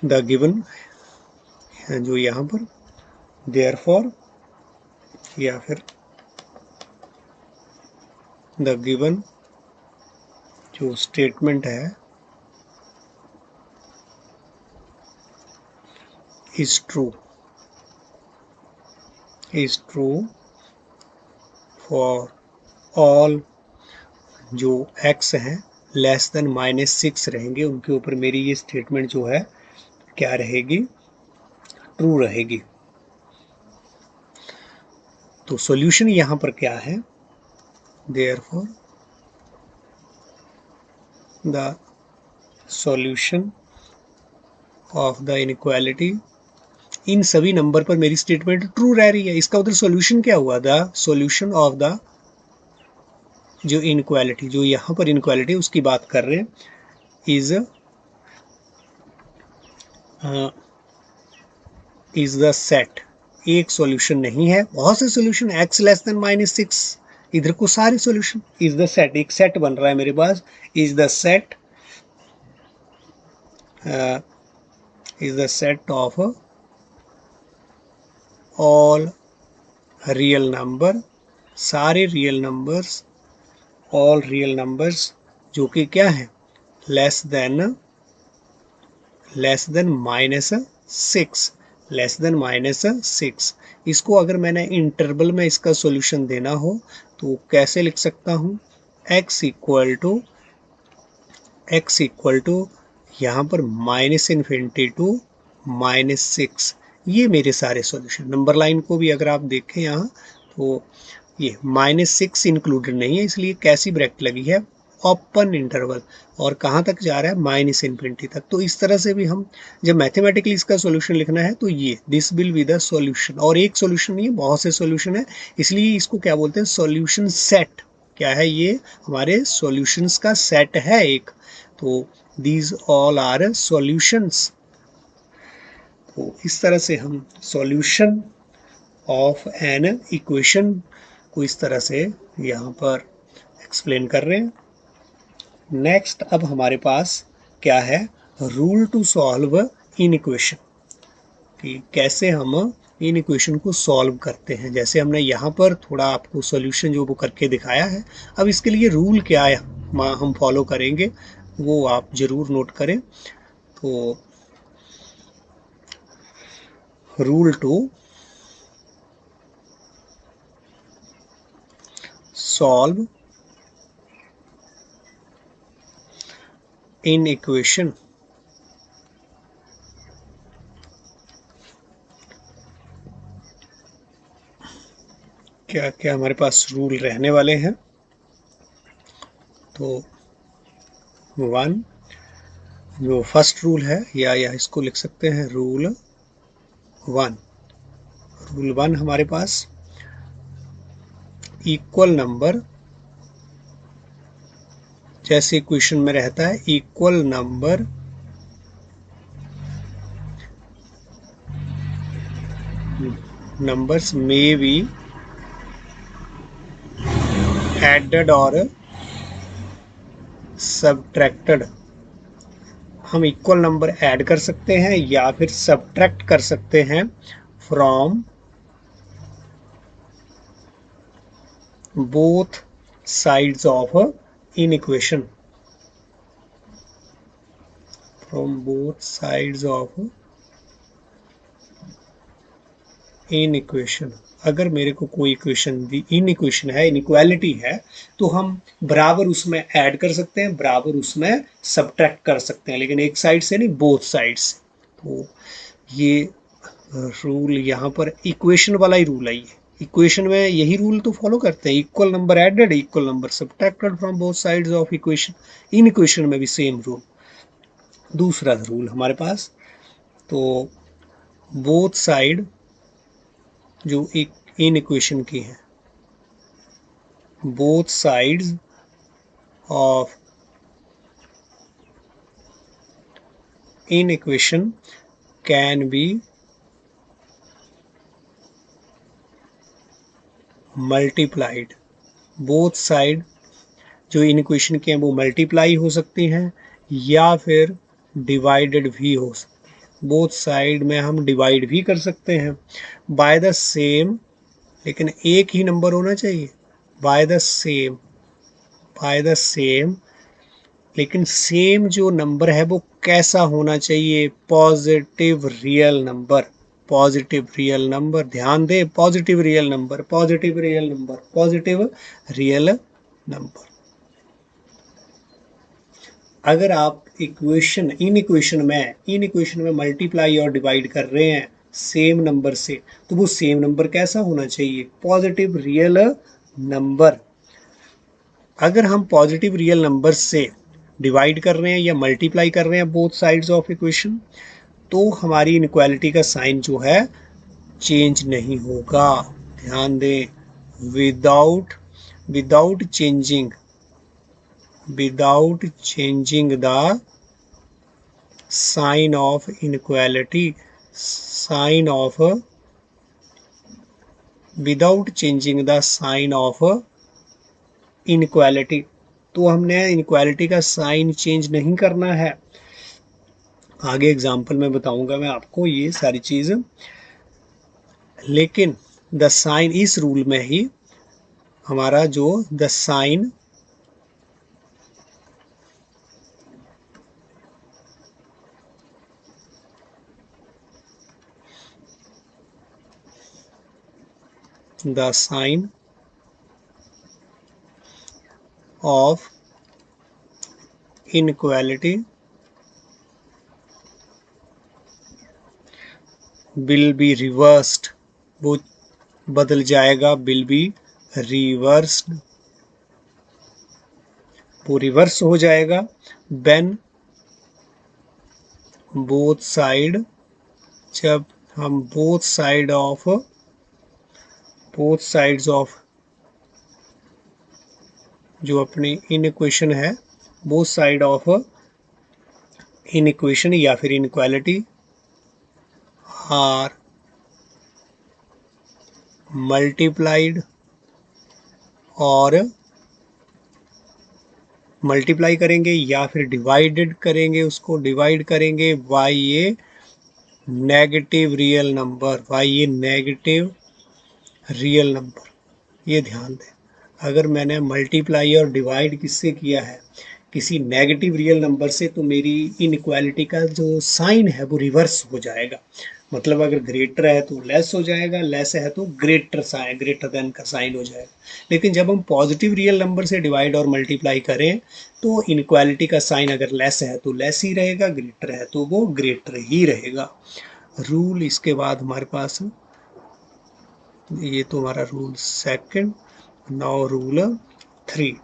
द गिवन जो यहाँ पर देयरफॉर, या फिर द गिवन जो स्टेटमेंट है इज ट्रू फॉर ऑल जो x हैं लेस देन -6 रहेंगे, उनके ऊपर मेरी ये स्टेटमेंट जो है क्या रहेगी, ट्रू रहेगी। तो सॉल्यूशन यहाँ पर क्या है, therefore the solution of the inequality, इन सभी नंबर पर मेरी स्टेटमेंट ट्रू रह रही है। इसका उधर सॉल्यूशन क्या हुआ, द सॉल्यूशन ऑफ द जो इनइक्वालिटी, जो यहाँ पर इनइक्वालिटी उसकी बात कर रहे हैं, इज द सेट। एक सॉल्यूशन नहीं है, बहुत से सॉल्यूशन, x लेस देन -6, इधर को सारे सॉल्यूशन, इज द सेट, एक सेट बन रहा है मेरे पास, is the set of all real number, सारे real numbers, all real numbers जो कि क्या है लेस देन -6, लेस देन -6। इसको अगर मैंने इंटरवल में इसका सॉल्यूशन देना हो तो कैसे लिख सकता हूँ, x इक्वल टू यहाँ पर -∞ टू -6, ये मेरे सारे सॉल्यूशन। नंबर लाइन को भी अगर आप देखें यहाँ तो ये -6 इंक्लूडेड नहीं है, इसलिए कैसी ब्रैकेट लगी है, ओपन इंटरवल, और कहाँ तक जा रहा है, -∞ तक। तो इस तरह से भी हम जब मैथमेटिकली इसका सॉल्यूशन लिखना है तो ये this will be the solution. और एक सॉल्यूशन नहीं है, बहुत से सॉल्यूशन है, इसलिए इसको क्या बोलते हैं, सॉल्यूशन सेट। क्या है ये, हमारे सॉल्यूशंस का सेट है एक। तो दीज ऑल आर सॉल्यूशंस। तो इस तरह से हम सॉल्यूशन ऑफ एन इक्वेशन को इस तरह से यहाँ पर एक्सप्लेन कर रहे हैं। नेक्स्ट अब हमारे पास क्या है, rule to solve inequation, कि कैसे हम इन इक्वेशन को सॉल्व करते हैं। जैसे हमने यहाँ पर थोड़ा आपको सॉल्यूशन जो वो करके दिखाया है, अब इसके लिए रूल क्या है हम फॉलो करेंगे वो आप जरूर नोट करें। तो rule to solve inequation, क्या क्या हमारे पास रूल रहने वाले हैं। तो 1, जो फर्स्ट रूल है, या इसको लिख सकते हैं रूल 1। रूल 1 हमारे पास इक्वल नंबर, जैसे इक्वेशन में रहता है, equal number numbers may be added और सबट्रैक्टेड। हम इक्वल नंबर ऐड कर सकते हैं या फिर सबट्रैक्ट कर सकते हैं from both sides of inequation, from both sides of inequation. अगर मेरे को कोई इक्वेशन दी, इन इक्वेशन है, इनइक्वालिटी है, तो हम बराबर उसमें ऐड कर सकते हैं, बराबर उसमें सबट्रैक्ट कर सकते हैं, लेकिन एक साइड से नहीं, बोथ साइड से। तो ये रूल यहाँ पर इक्वेशन वाला ही रूल है। ये इक्वेशन में यही रूल तो फॉलो करते हैं, equal number added, equal number subtracted from both sides of equation. Inequation में भी सेम रूल। दूसरा रूल हमारे पास, तो बोथ साइड जो एक इन इक्वेशन की है, both sides of in equation can be multiplied। both side जो इन इक्वेशन के हैं वो मल्टीप्लाई हो सकती हैं या फिर डिवाइडेड भी हो सकती है। बोथ साइड में हम डिवाइड भी कर सकते हैं बाय द सेम, लेकिन एक ही नंबर होना चाहिए, by the same, by the same, लेकिन सेम जो नंबर है वो कैसा होना चाहिए, positive real number. Positive real number, ध्यान दे, positive real number, positive real number, positive real number. अगर आप इन इक्वेशन में मल्टीप्लाई और डिवाइड कर रहे हैं सेम नंबर से, तो वो सेम नंबर कैसा होना चाहिए, पॉजिटिव रियल नंबर। अगर हम पॉजिटिव रियल नंबर से डिवाइड कर रहे हैं या मल्टीप्लाई कर रहे हैं बोथ साइड्स ऑफ इक्वेशन, तो हमारी इनइक्वालिटी का साइन जो है चेंज नहीं होगा। ध्यान दें, without without changing without changing the sign of inequality, sign of without changing the sign of inequality. तो हमने इनइक्वालिटी का साइन चेंज नहीं करना है। आगे एग्जाम्पल में बताऊंगा मैं आपको ये सारी चीज, लेकिन द साइन, इस रूल में ही हमारा जो the sign the sign of inequality will be reversed, वो बदल जाएगा, विल बी रिवर्स्ड, वो रिवर्स हो जाएगा। व्हेन बोथ साइड, जब हम बोथ साइड्स ऑफ जो अपनी इन इक्वेशन है, both side of in equation या फिर इनक्वालिटी आर मल्टीप्लाइड, और मल्टीप्लाई करेंगे या फिर डिवाइडेड करेंगे, उसको डिवाइड करेंगे by A negative real number, by A negative real number. ये ध्यान दें, अगर मैंने मल्टीप्लाई और डिवाइड किससे किया है, किसी नेगेटिव रियल नंबर से, तो मेरी इनइक्वालिटी का जो साइन है वो रिवर्स हो जाएगा। मतलब अगर ग्रेटर है तो लेस हो जाएगा, लेस है तो ग्रेटर देन का साइन हो जाएगा। लेकिन जब हम पॉजिटिव रियल नंबर से डिवाइड और मल्टीप्लाई करें तो इनइक्वालिटी का साइन अगर लेस है तो लेस ही रहेगा, ग्रेटर है तो वो ग्रेटर ही रहेगा। रूल इसके बाद हमारे पास, ये तो हमारा रूल सेकंड। Now rule 3।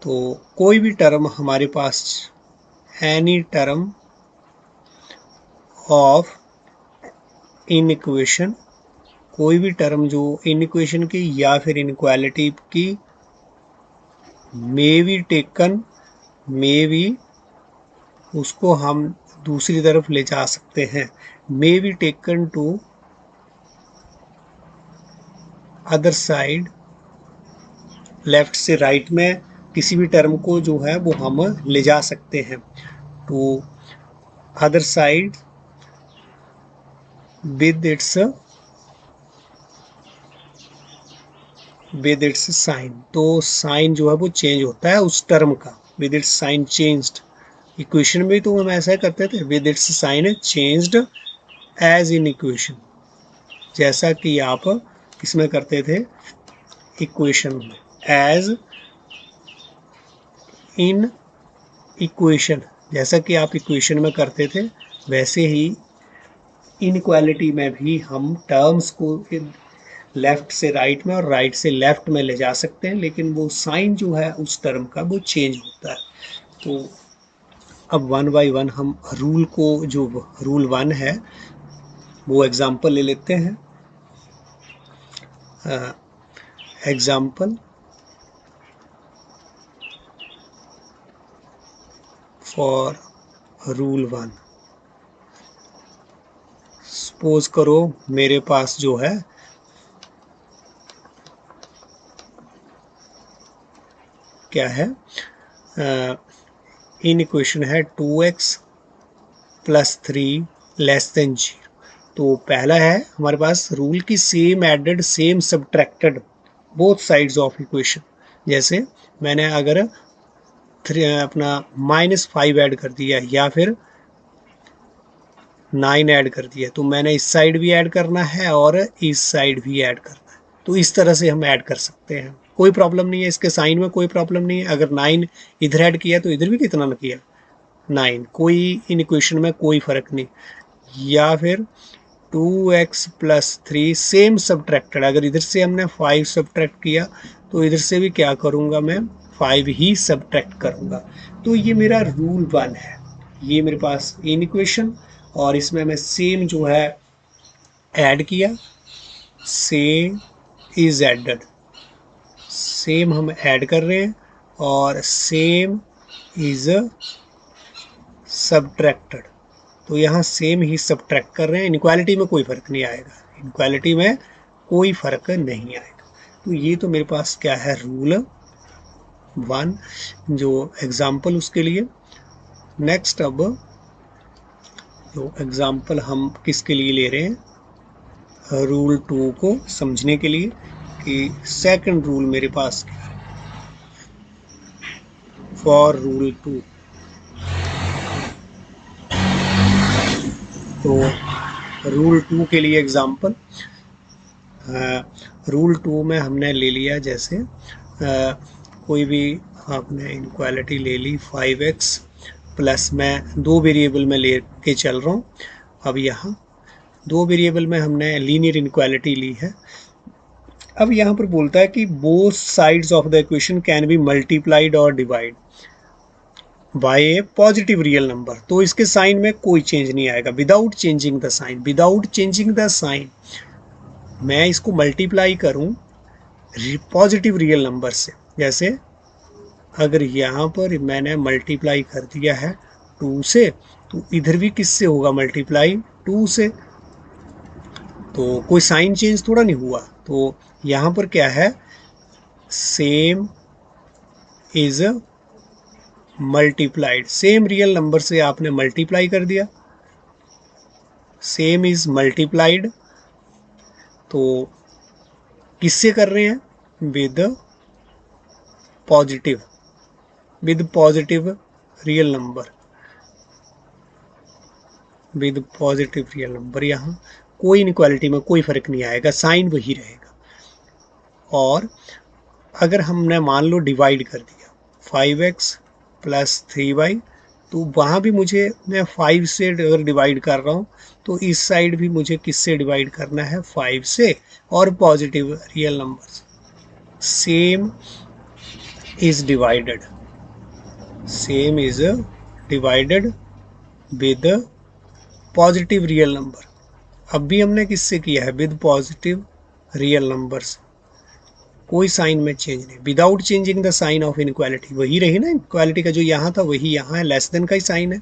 तो कोई भी टर्म हमारे पास, any term of inequation, कोई भी टर्म जो इन इक्वेशन की या फिर इनइक्वालिटी की, may be taken, may be उसको हम दूसरी तरफ ले जा सकते हैं, may be taken to other side, left से राइट में किसी भी टर्म को जो है वो हम ले जा सकते हैं to other side with its sign. तो साइन जो है वो चेंज होता है उस टर्म का, with its sign changed. Equation में तो हम ऐसा करते थे, with its sign changed as in equation, जैसा कि आप किसमें करते थे, इक्वेशन में, एज इन इक्वेशन, जैसा कि आप इक्वेशन में करते थे वैसे ही इनइक्वालिटी में भी हम टर्म्स को लेफ्ट से राइट में और राइट से लेफ्ट में ले जा सकते हैं, लेकिन वो साइन जो है उस टर्म का वो चेंज होता है। तो अब वन बाय वन हम रूल को, जो रूल 1 है वो एग्जाम्पल ले लेते हैं। Example for rule 1। सपोज करो मेरे पास जो है क्या है, इन इक्वेशन है 2x + 3 <0। तो पहला है हमारे पास रूल की same added same subtracted both sides of equation. जैसे मैंने अगर अपना -5 ऐड कर दिया या फिर 9 ऐड कर दिया, तो मैंने इस साइड भी ऐड करना है और इस साइड भी ऐड करना है। तो इस तरह से हम ऐड कर सकते हैं, कोई प्रॉब्लम नहीं है, इसके साइन में कोई प्रॉब्लम नहीं है। अगर 9 इधर ऐड किया तो इधर भी कितना ना किया, 9, कोई इन इक्वेशन में कोई फर्क नहीं। या फिर 2x + 3 सेम सब्ट्रैक्टेड, अगर इधर से हमने 5 सब्ट्रैक्ट किया तो इधर से भी क्या करूँगा, मैं 5 ही सब्ट्रैक्ट करूँगा। तो ये मेरा रूल 1 है, ये मेरे पास इन इक्वेशन, और इसमें मैं सेम जो है ऐड किया, सेम इज एडेड, सेम हम ऐड कर रहे हैं और सेम इज सब्ट्रैक्टेड। तो यहाँ सेम ही सब्ट्रैक्ट कर रहे हैं, इनक्वालिटी में कोई फ़र्क नहीं आएगा, इनक्वालिटी में कोई फ़र्क नहीं आएगा। तो ये तो मेरे पास क्या है, रूल 1 जो एग्ज़ाम्पल उसके लिए। नेक्स्ट अब जो एग्ज़ाम्पल हम किसके लिए ले रहे हैं, रूल 2 को समझने के लिए कि सेकंड रूल मेरे पास क्या है फॉर रूल 2। तो रूल 2 के लिए एग्ज़ाम्पल, रूल 2 में हमने ले लिया, जैसे कोई भी आपने इनक्वालिटी ले ली 5x प्लस, मैं 2 वेरिएबल में ले के चल रहा हूँ, अब यहाँ दो वेरिएबल में हमने लीनियर इनक्वालिटी ली है। अब यहाँ पर बोलता है कि both sides of the equation can be multiplied और divide by a positive real number. तो इसके साइन में कोई चेंज नहीं आएगा, without changing the sign. Without changing the sign मैं इसको मल्टीप्लाई करूं पॉजिटिव रियल नंबर से। जैसे अगर यहाँ पर मैंने मल्टीप्लाई कर दिया है 2 से, तो इधर भी किससे होगा मल्टीप्लाई 2 से, तो कोई साइन चेंज थोड़ा नहीं हुआ। तो यहाँ पर क्या है, same is multiplied, same real number से आपने मल्टीप्लाई कर दिया, सेम इज मल्टीप्लाइड। तो किससे कर रहे हैं, with positive real number, with positive real number. यहाँ कोई इनक्वालिटी में कोई फर्क नहीं आएगा, साइन वही रहेगा। और अगर हमने मान लो डिवाइड कर दिया 5x प्लस 3y, तो वहाँ भी मुझे, मैं 5 से अगर डिवाइड कर रहा हूँ तो इस साइड भी मुझे किससे डिवाइड करना है, 5 से, और पॉजिटिव रियल नंबर से। Same is divided, same is divided with positive real number. अब भी हमने किससे किया है, विद पॉजिटिव रियल नंबर्स, कोई साइन में चेंज नहीं, without changing the sign of inequality. वही रही ना, इक्वालिटी का जो यहाँ था वही यहाँ है, लेस देन का ही साइन है।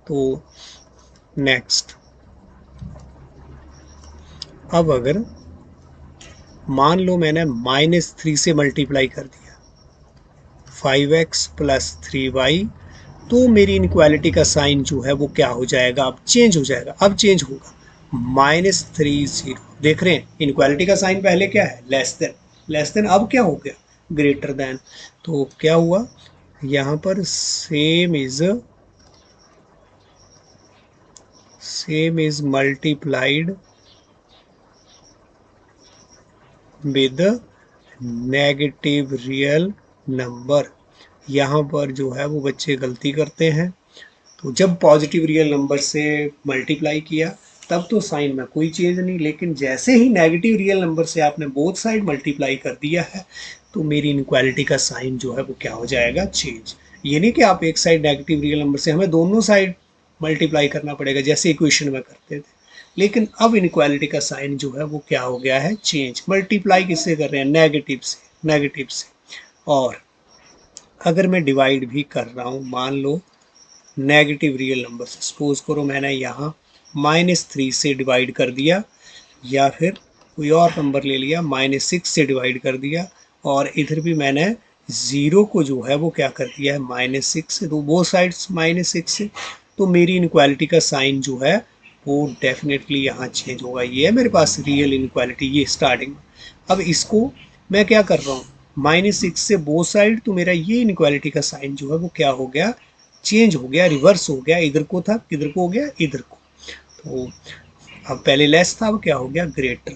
तो नेक्स्ट, अब अगर मान लो मैंने -3 से मल्टीप्लाई कर दिया 5x प्लस 3y, तो मेरी इनक्वालिटी का साइन जो है वो क्या हो जाएगा, अब चेंज हो जाएगा। अब चेंज होगा -3 देख रहे हैं, इनक्वालिटी का साइन पहले क्या है, लेस देन, अब क्या हो गया, ग्रेटर देन। तो क्या हुआ यहाँ पर, same is multiplied with negative real number. यहाँ पर जो है वो बच्चे गलती करते हैं। तो जब पॉजिटिव रियल नंबर से मल्टीप्लाई किया तब तो साइन में कोई चेंज नहीं, लेकिन जैसे ही नेगेटिव रियल नंबर से आपने बोथ साइड मल्टीप्लाई कर दिया है तो मेरी इनक्वालिटी का साइन जो है वो क्या हो जाएगा, चेंज। ये नहीं कि आप एक साइड नेगेटिव रियल नंबर से, हमें दोनों साइड मल्टीप्लाई करना पड़ेगा जैसे इक्वेशन में करते थे, लेकिन अब इनक्वालिटी का साइन जो है वो क्या हो गया है, चेंज। मल्टीप्लाई किससे कर रहे हैं, नेगेटिव से। और अगर मैं डिवाइड भी कर रहा हूँ, मान लो नेगेटिव रियल नंबर से, सपोज करो मैंने यहाँ -3 से डिवाइड कर दिया, या फिर कोई और नंबर ले लिया, -6 से डिवाइड कर दिया, और इधर भी मैंने 0 को जो है वो क्या कर दिया है, -6 से, तो वो साइड्स -6 से, तो मेरी इनक्वालिटी का साइन जो है वो डेफिनेटली यहाँ चेंज होगा। ये है मेरे पास रियल इनक्वालिटी, ये स्टार्टिंग। अब इसको मैं क्या कर रहा हूँ, -6 से बोथ साइड, तो मेरा ये इनक्वालिटी का साइन जो है वो क्या हो गया, चेंज हो गया, रिवर्स हो गया। इधर को था, किधर को हो गया, इधर को। तो अब पहले लेस था, अब क्या हो गया, ग्रेटर।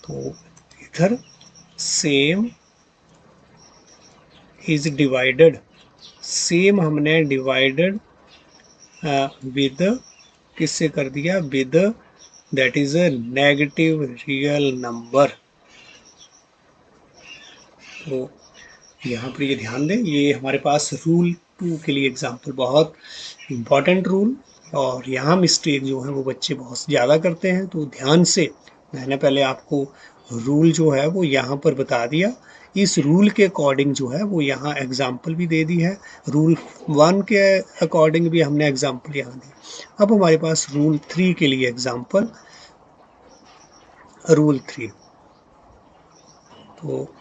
तो इधर सेम इज डिवाइडेड, सेम हमने डिवाइडेड विद किससे कर दिया, with that is a negative real number. तो यहाँ पर ये ध्यान दें, ये हमारे पास रूल 2 के लिए एग्जाम्पल, बहुत इम्पॉर्टेंट रूल। और यहाँ मिस्टेक जो है वो बच्चे बहुत ज़्यादा करते हैं, तो ध्यान से, मैंने पहले आपको रूल जो है वो यहाँ पर बता दिया, इस रूल के अकॉर्डिंग जो है वो यहाँ एग्जाम्पल भी दे दी है, रूल 1 के अकॉर्डिंग भी हमने एग्जाम्पल यहाँ दी। अब हमारे पास रूल 3 के लिए एग्जाम्पल, रूल 3। तो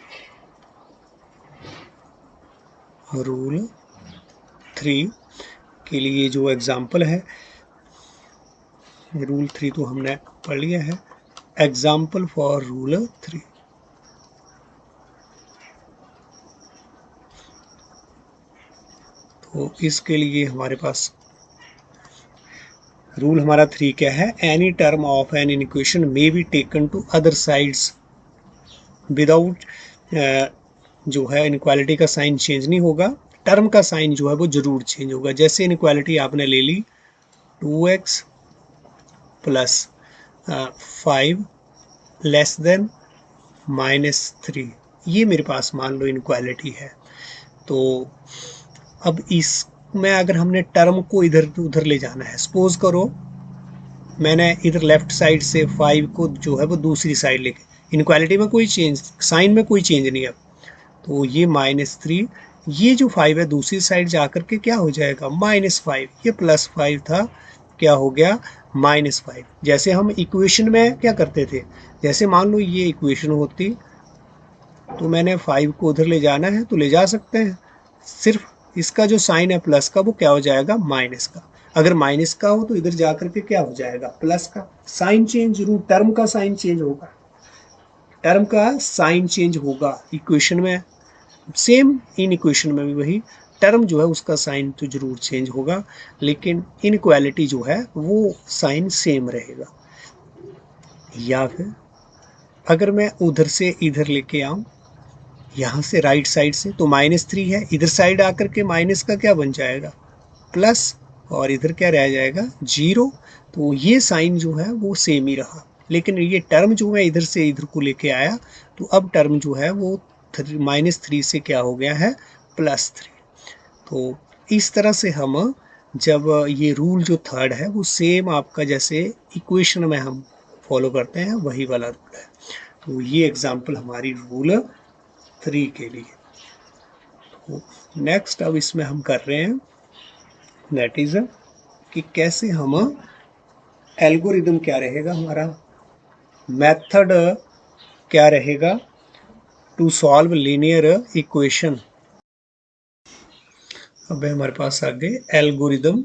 रूल 3 के लिए जो एग्जाम्पल है, रूल 3 तो हमने पढ़ लिया है, एग्जाम्पल फॉर रूल 3। तो इसके लिए हमारे पास रूल हमारा 3 क्या है, any term of an equation may be taken to other sides without, जो है इनक्वालिटी का साइन चेंज नहीं होगा, टर्म का साइन जो है वो जरूर चेंज होगा। जैसे इनक्वालिटी आपने ले ली 2x प्लस 5 लेस देन -3, ये मेरे पास मान लो इनक्वालिटी है। तो अब इसमें अगर हमने टर्म को इधर उधर ले जाना है, सपोज करो मैंने इधर लेफ्ट साइड से 5 को जो है वो दूसरी साइड लेके, इनक्वालिटी में कोई चेंज, साइन में कोई चेंज नहीं है, तो ये -3, ये जो 5 है दूसरी साइड जाकर के क्या हो जाएगा -5, ये +5 था, क्या हो गया -5। जैसे हम इक्वेशन में क्या करते थे, जैसे मान लो ये इक्वेशन होती तो मैंने 5 को उधर ले जाना है तो ले जा सकते हैं, सिर्फ इसका जो साइन है प्लस का वो क्या हो जाएगा माइनस का, अगर माइनस का हो तो इधर जाकर के क्या हो जाएगा प्लस का, साइन चेंज जरूर, टर्म का साइन चेंज होगा, टर्म का साइन चेंज होगा इक्वेशन में, सेम इन इक्वेशन में भी वही टर्म जो है उसका साइन तो जरूर चेंज होगा, लेकिन इनक्वालिटी जो है वो साइन सेम रहेगा। या फिर अगर मैं उधर से इधर लेके आऊं, यहाँ से राइट साइड से, तो -3 है, इधर साइड आकर के माइनस का क्या बन जाएगा प्लस, और इधर क्या रह जाएगा 0, तो ये साइन जो है वो सेम ही रहा, लेकिन ये टर्म जो है इधर से इधर को लेके आया, तो अब टर्म जो है वो -3 से क्या हो गया है +3। तो इस तरह से हम जब ये रूल जो थर्ड है वो सेम आपका जैसे इक्वेशन में हम फॉलो करते हैं वही वाला रूल है। तो ये एग्जांपल हमारी रूल 3 के लिए। तो नेक्स्ट अब इसमें हम कर रहे हैं दैट इज कि कैसे हम एल्गोरिदम क्या रहेगा हमारा, मेथड क्या रहेगा टू सॉल्व लीनियर इक्वेशन। अब हमारे पास आगे algorithm,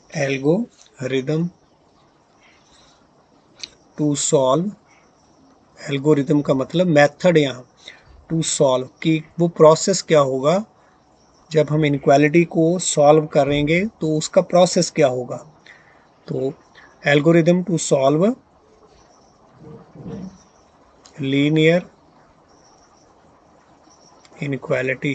algorithm to solve, algorithm का मतलब मेथड, यहाँ टू सॉल्व कि वो प्रोसेस क्या होगा जब हम इनक्वालिटी को सॉल्व करेंगे तो उसका प्रोसेस क्या होगा। तो algorithm to solve linear inequality,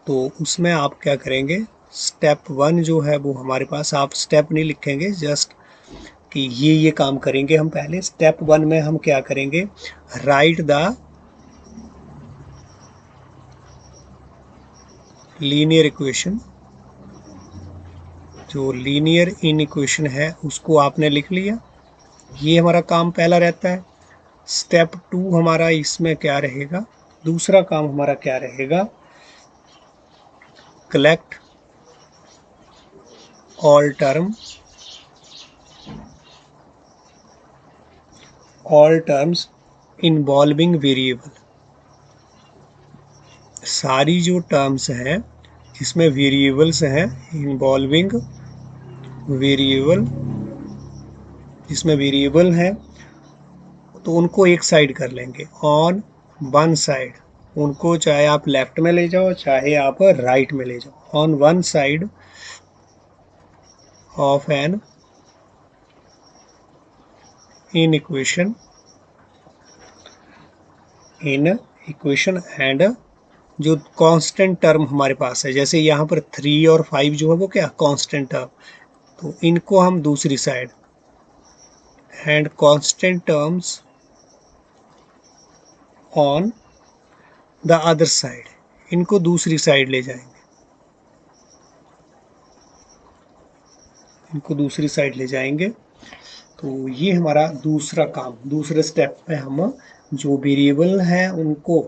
तो उसमें आप क्या करेंगे, स्टेप 1 जो है वो हमारे पास, आप स्टेप नहीं लिखेंगे, जस्ट कि ये काम करेंगे हम पहले। स्टेप 1 में हम क्या करेंगे, राइट द लीनियर इक्वेशन, जो लीनियर इन इक्वेशन है उसको आपने लिख लिया, ये हमारा काम पहला रहता है। स्टेप 2 हमारा इसमें क्या रहेगा, दूसरा काम हमारा क्या रहेगा, collect all terms involving variable, सारी जो टर्म्स हैं जिसमें वेरिएबल्स हैं, इन्वॉल्विंग वेरिएबल, जिसमें वेरिएबल है तो उनको एक साइड कर लेंगे, ऑन वन साइड, उनको चाहे आप लेफ्ट में ले जाओ चाहे आप राइट में ले जाओ, on one side of an inequation and जो कांस्टेंट टर्म हमारे पास है, जैसे यहाँ पर 3 और 5 जो है वो क्या कांस्टेंट टर्म, तो इनको हम दूसरी side, and constant terms on the other side, इनको दूसरी साइड ले जाएंगे, इनको दूसरी साइड ले जाएंगे। तो ये हमारा दूसरा काम, दूसरे स्टेप में हम जो वेरिएबल हैं उनको,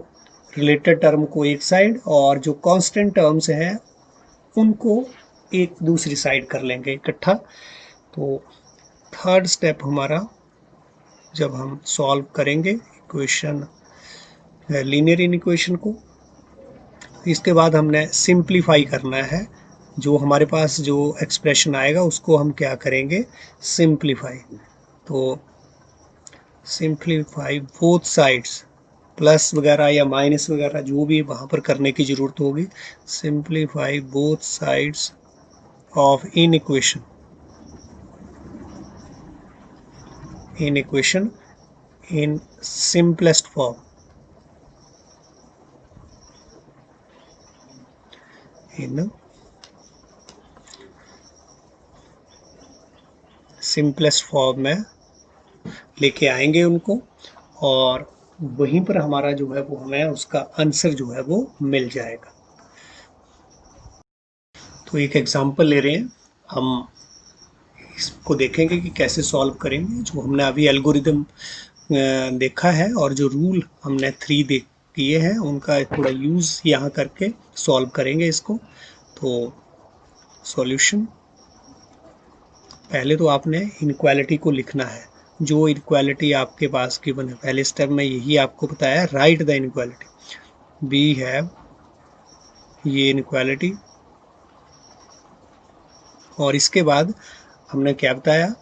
रिलेटेड टर्म को एक साइड और जो कांस्टेंट टर्म्स हैं उनको एक दूसरी साइड कर लेंगे इकट्ठा। तो थर्ड स्टेप हमारा जब हम सॉल्व करेंगे इक्वेशन, लीनियर इन इक्वेशन को, इसके बाद हमने सिंप्लीफाई करना है, जो हमारे पास जो एक्सप्रेशन आएगा उसको हम क्या करेंगे सिंप्लीफाई। तो सिंप्लीफाई बोथ साइड्स, प्लस वगैरह या माइनस वगैरह जो भी वहाँ पर करने की ज़रूरत होगी, simplify both sides of in equation in simplest form, in simplest form में लेके आएंगे उनको, और वहीं पर हमारा जो है वो हमें उसका आंसर जो है वो मिल जाएगा। तो एक एग्जांपल ले रहे हैं हम, इसको देखेंगे कि कैसे सॉल्व करेंगे। जो हमने अभी एल्गोरिदम देखा है और जो रूल हमने 3 देख किए हैं उनका थोड़ा यूज़ यहाँ करके सॉल्व करेंगे इसको। तो सॉल्यूशन, पहले तो आपने इनक्वालिटी को लिखना है। जो इनक्वालिटी आपके पास गिवन है, पहले स्टेप में यही आपको बताया, write the inequality. We have ये इनक्वालिटी, और इसके बाद हमने क्या बताया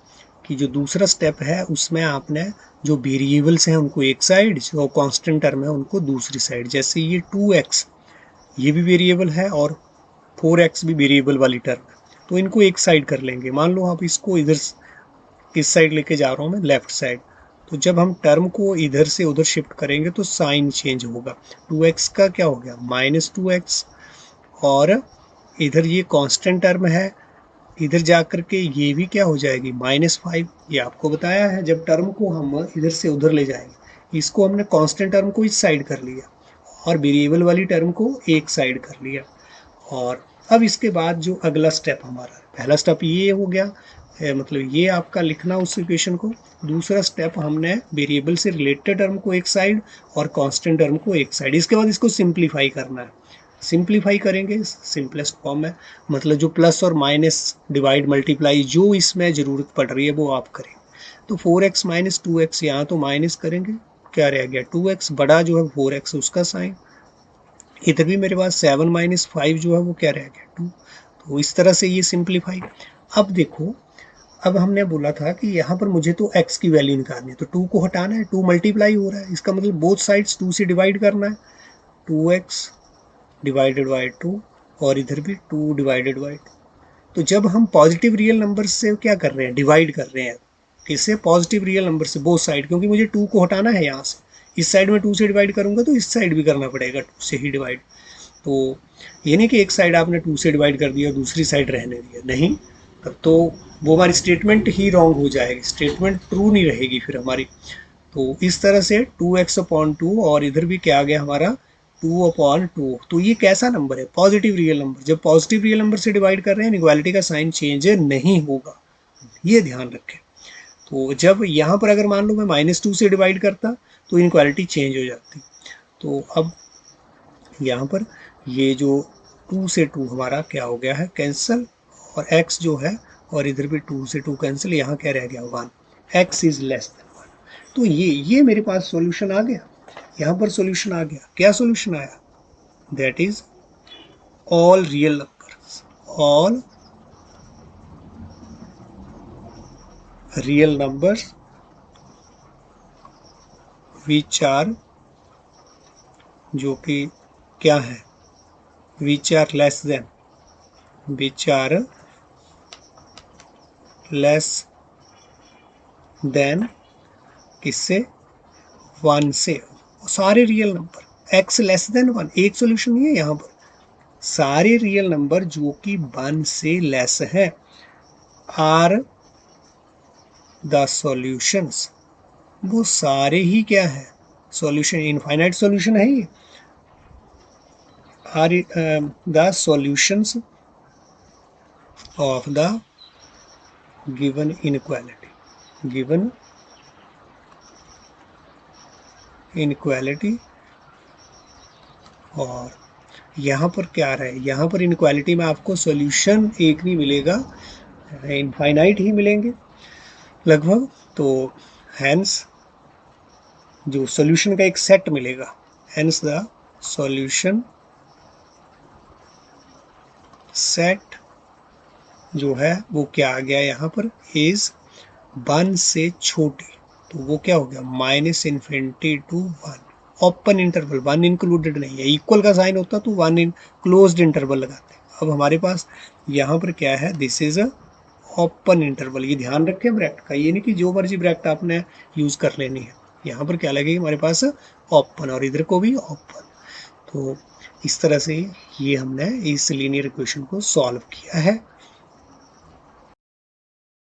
कि जो दूसरा स्टेप है उसमें आपने जो वेरिएबल्स हैं उनको एक साइड, जो कांस्टेंट टर्म है उनको दूसरी साइड। जैसे ये 2x ये भी वेरिएबल है और 4x भी वेरिएबल वाली टर्म है, तो इनको एक साइड कर लेंगे। मान लो आप इसको इधर इस साइड लेके जा रहा हूँ मैं, लेफ्ट साइड, तो जब हम टर्म को इधर से उधर शिफ्ट करेंगे तो साइन चेंज होगा। 2x का क्या हो गया -2x, और इधर ये कांस्टेंट टर्म है, इधर जा करके ये भी क्या हो जाएगी -5। ये आपको बताया है, जब टर्म को हम इधर से उधर ले जाएंगे, इसको हमने कांस्टेंट टर्म को इस साइड कर लिया और वेरिएबल वाली टर्म को एक साइड कर लिया। और अब इसके बाद जो अगला स्टेप हमारा, पहला स्टेप ये हो गया, मतलब ये आपका लिखना उस इक्वेशन को। दूसरा स्टेप हमने वेरिएबल से रिलेटेड टर्म को एक साइड और कांस्टेंट टर्म को एक साइड। इसके बाद इसको सिंप्लीफाई करना है। सिंप्लीफाई करेंगे सिंपलेस्ट फॉर्म में, मतलब जो प्लस और माइनस, डिवाइड, मल्टीप्लाई, जो इसमें ज़रूरत पड़ रही है वो आप करें। तो 4x - 2x, यहाँ तो माइनस करेंगे, क्या रह गया 2x, बड़ा जो है 4x उसका साइन। इधर भी मेरे पास 7 - 5 जो है वो क्या रह गया 2। तो इस तरह से ये सिंप्लीफाई। अब देखो, अब हमने बोला था कि यहाँ पर मुझे तो x की वैल्यू निकालनी है, तो 2 को हटाना है, 2 मल्टीप्लाई हो रहा है, इसका मतलब बोथ साइड्स 2 से डिवाइड करना है। 2x डिवाइडेड बाई 2, और इधर भी 2 डिवाइडेड बाई 2। तो जब हम पॉजिटिव रियल नंबर से क्या कर रहे हैं, डिवाइड कर रहे हैं, किससे, पॉजिटिव रियल नंबर से, बोथ साइड, क्योंकि मुझे 2 को हटाना है यहाँ से। इस साइड में 2 से डिवाइड करूँगा तो इस साइड भी करना पड़ेगा 2 से ही डिवाइड। तो ये नहीं कि एक साइड आपने 2 से डिवाइड कर दिया दूसरी साइड रहने दिया, नहीं, तब तो वो हमारी स्टेटमेंट ही रॉन्ग हो जाएगी, स्टेटमेंट ट्रू नहीं रहेगी फिर हमारी। तो इस तरह से 2x/2, और इधर भी क्या आ गया हमारा 2/2। तो ये कैसा नंबर है, पॉजिटिव रियल नंबर। जब पॉजिटिव रियल नंबर से डिवाइड कर रहे हैं, इनइक्वालिटी का साइन चेंज नहीं होगा, ये ध्यान रखें। तो जब यहाँ पर अगर मान लो मैं -2 से डिवाइड करता तो इनइक्वालिटी चेंज हो जाती। तो अब यहाँ पर ये जो 2 से 2 हमारा क्या हो गया है, कैंसिल, और x जो है, और इधर भी 2 से 2 कैंसिल, यहाँ क्या रह गया 1, x इज लेस देन 1। तो ये मेरे पास सॉल्यूशन आ गया, यहाँ पर सॉल्यूशन आ गया। क्या सॉल्यूशन आया, that is all real numbers, all real numbers which are, जो कि क्या है, which are less than, which are less than किससे, 1 से, सारे real number. x less than 1 एक सॉल्यूशन नहीं है, यहाँ पर सारे रियल नंबर जो कि 1 से लेस है आर द सॉल्यूशंस, वो सारे ही क्या है, सॉल्यूशन, इनफाइनाइट सॉल्यूशन है ये, are the solutions of the given inequality, given inequality. और यहाँ पर क्या रहा है, यहाँ पर इनइक्वालिटी में आपको सॉल्यूशन एक नहीं मिलेगा, इनफाइनाइट ही मिलेंगे लगभग। तो हैंस जो सॉल्यूशन का एक सेट मिलेगा, हैंस द सॉल्यूशन सेट जो है वो क्या आ गया यहाँ पर, इज 1 से छोटी। तो वो क्या हो गया, -∞ to 1, ओपन इंटरवल, 1 इंक्लूडेड नहीं है। इक्वल का साइन होता तो 1 इन क्लोज्ड इंटरवल लगाते। अब हमारे पास यहाँ पर क्या है, this is a open interval. ये ध्यान रखें ब्रैकेट का, ये नहीं कि जो मर्जी ब्रैकेट आपने यूज कर लेनी है। यहाँ पर क्या लगेगी हमारे पास, ओपन, और इधर को भी ओपन। तो इस तरह से ये हमने इस लीनियर इक्वेशन को सॉल्व किया है।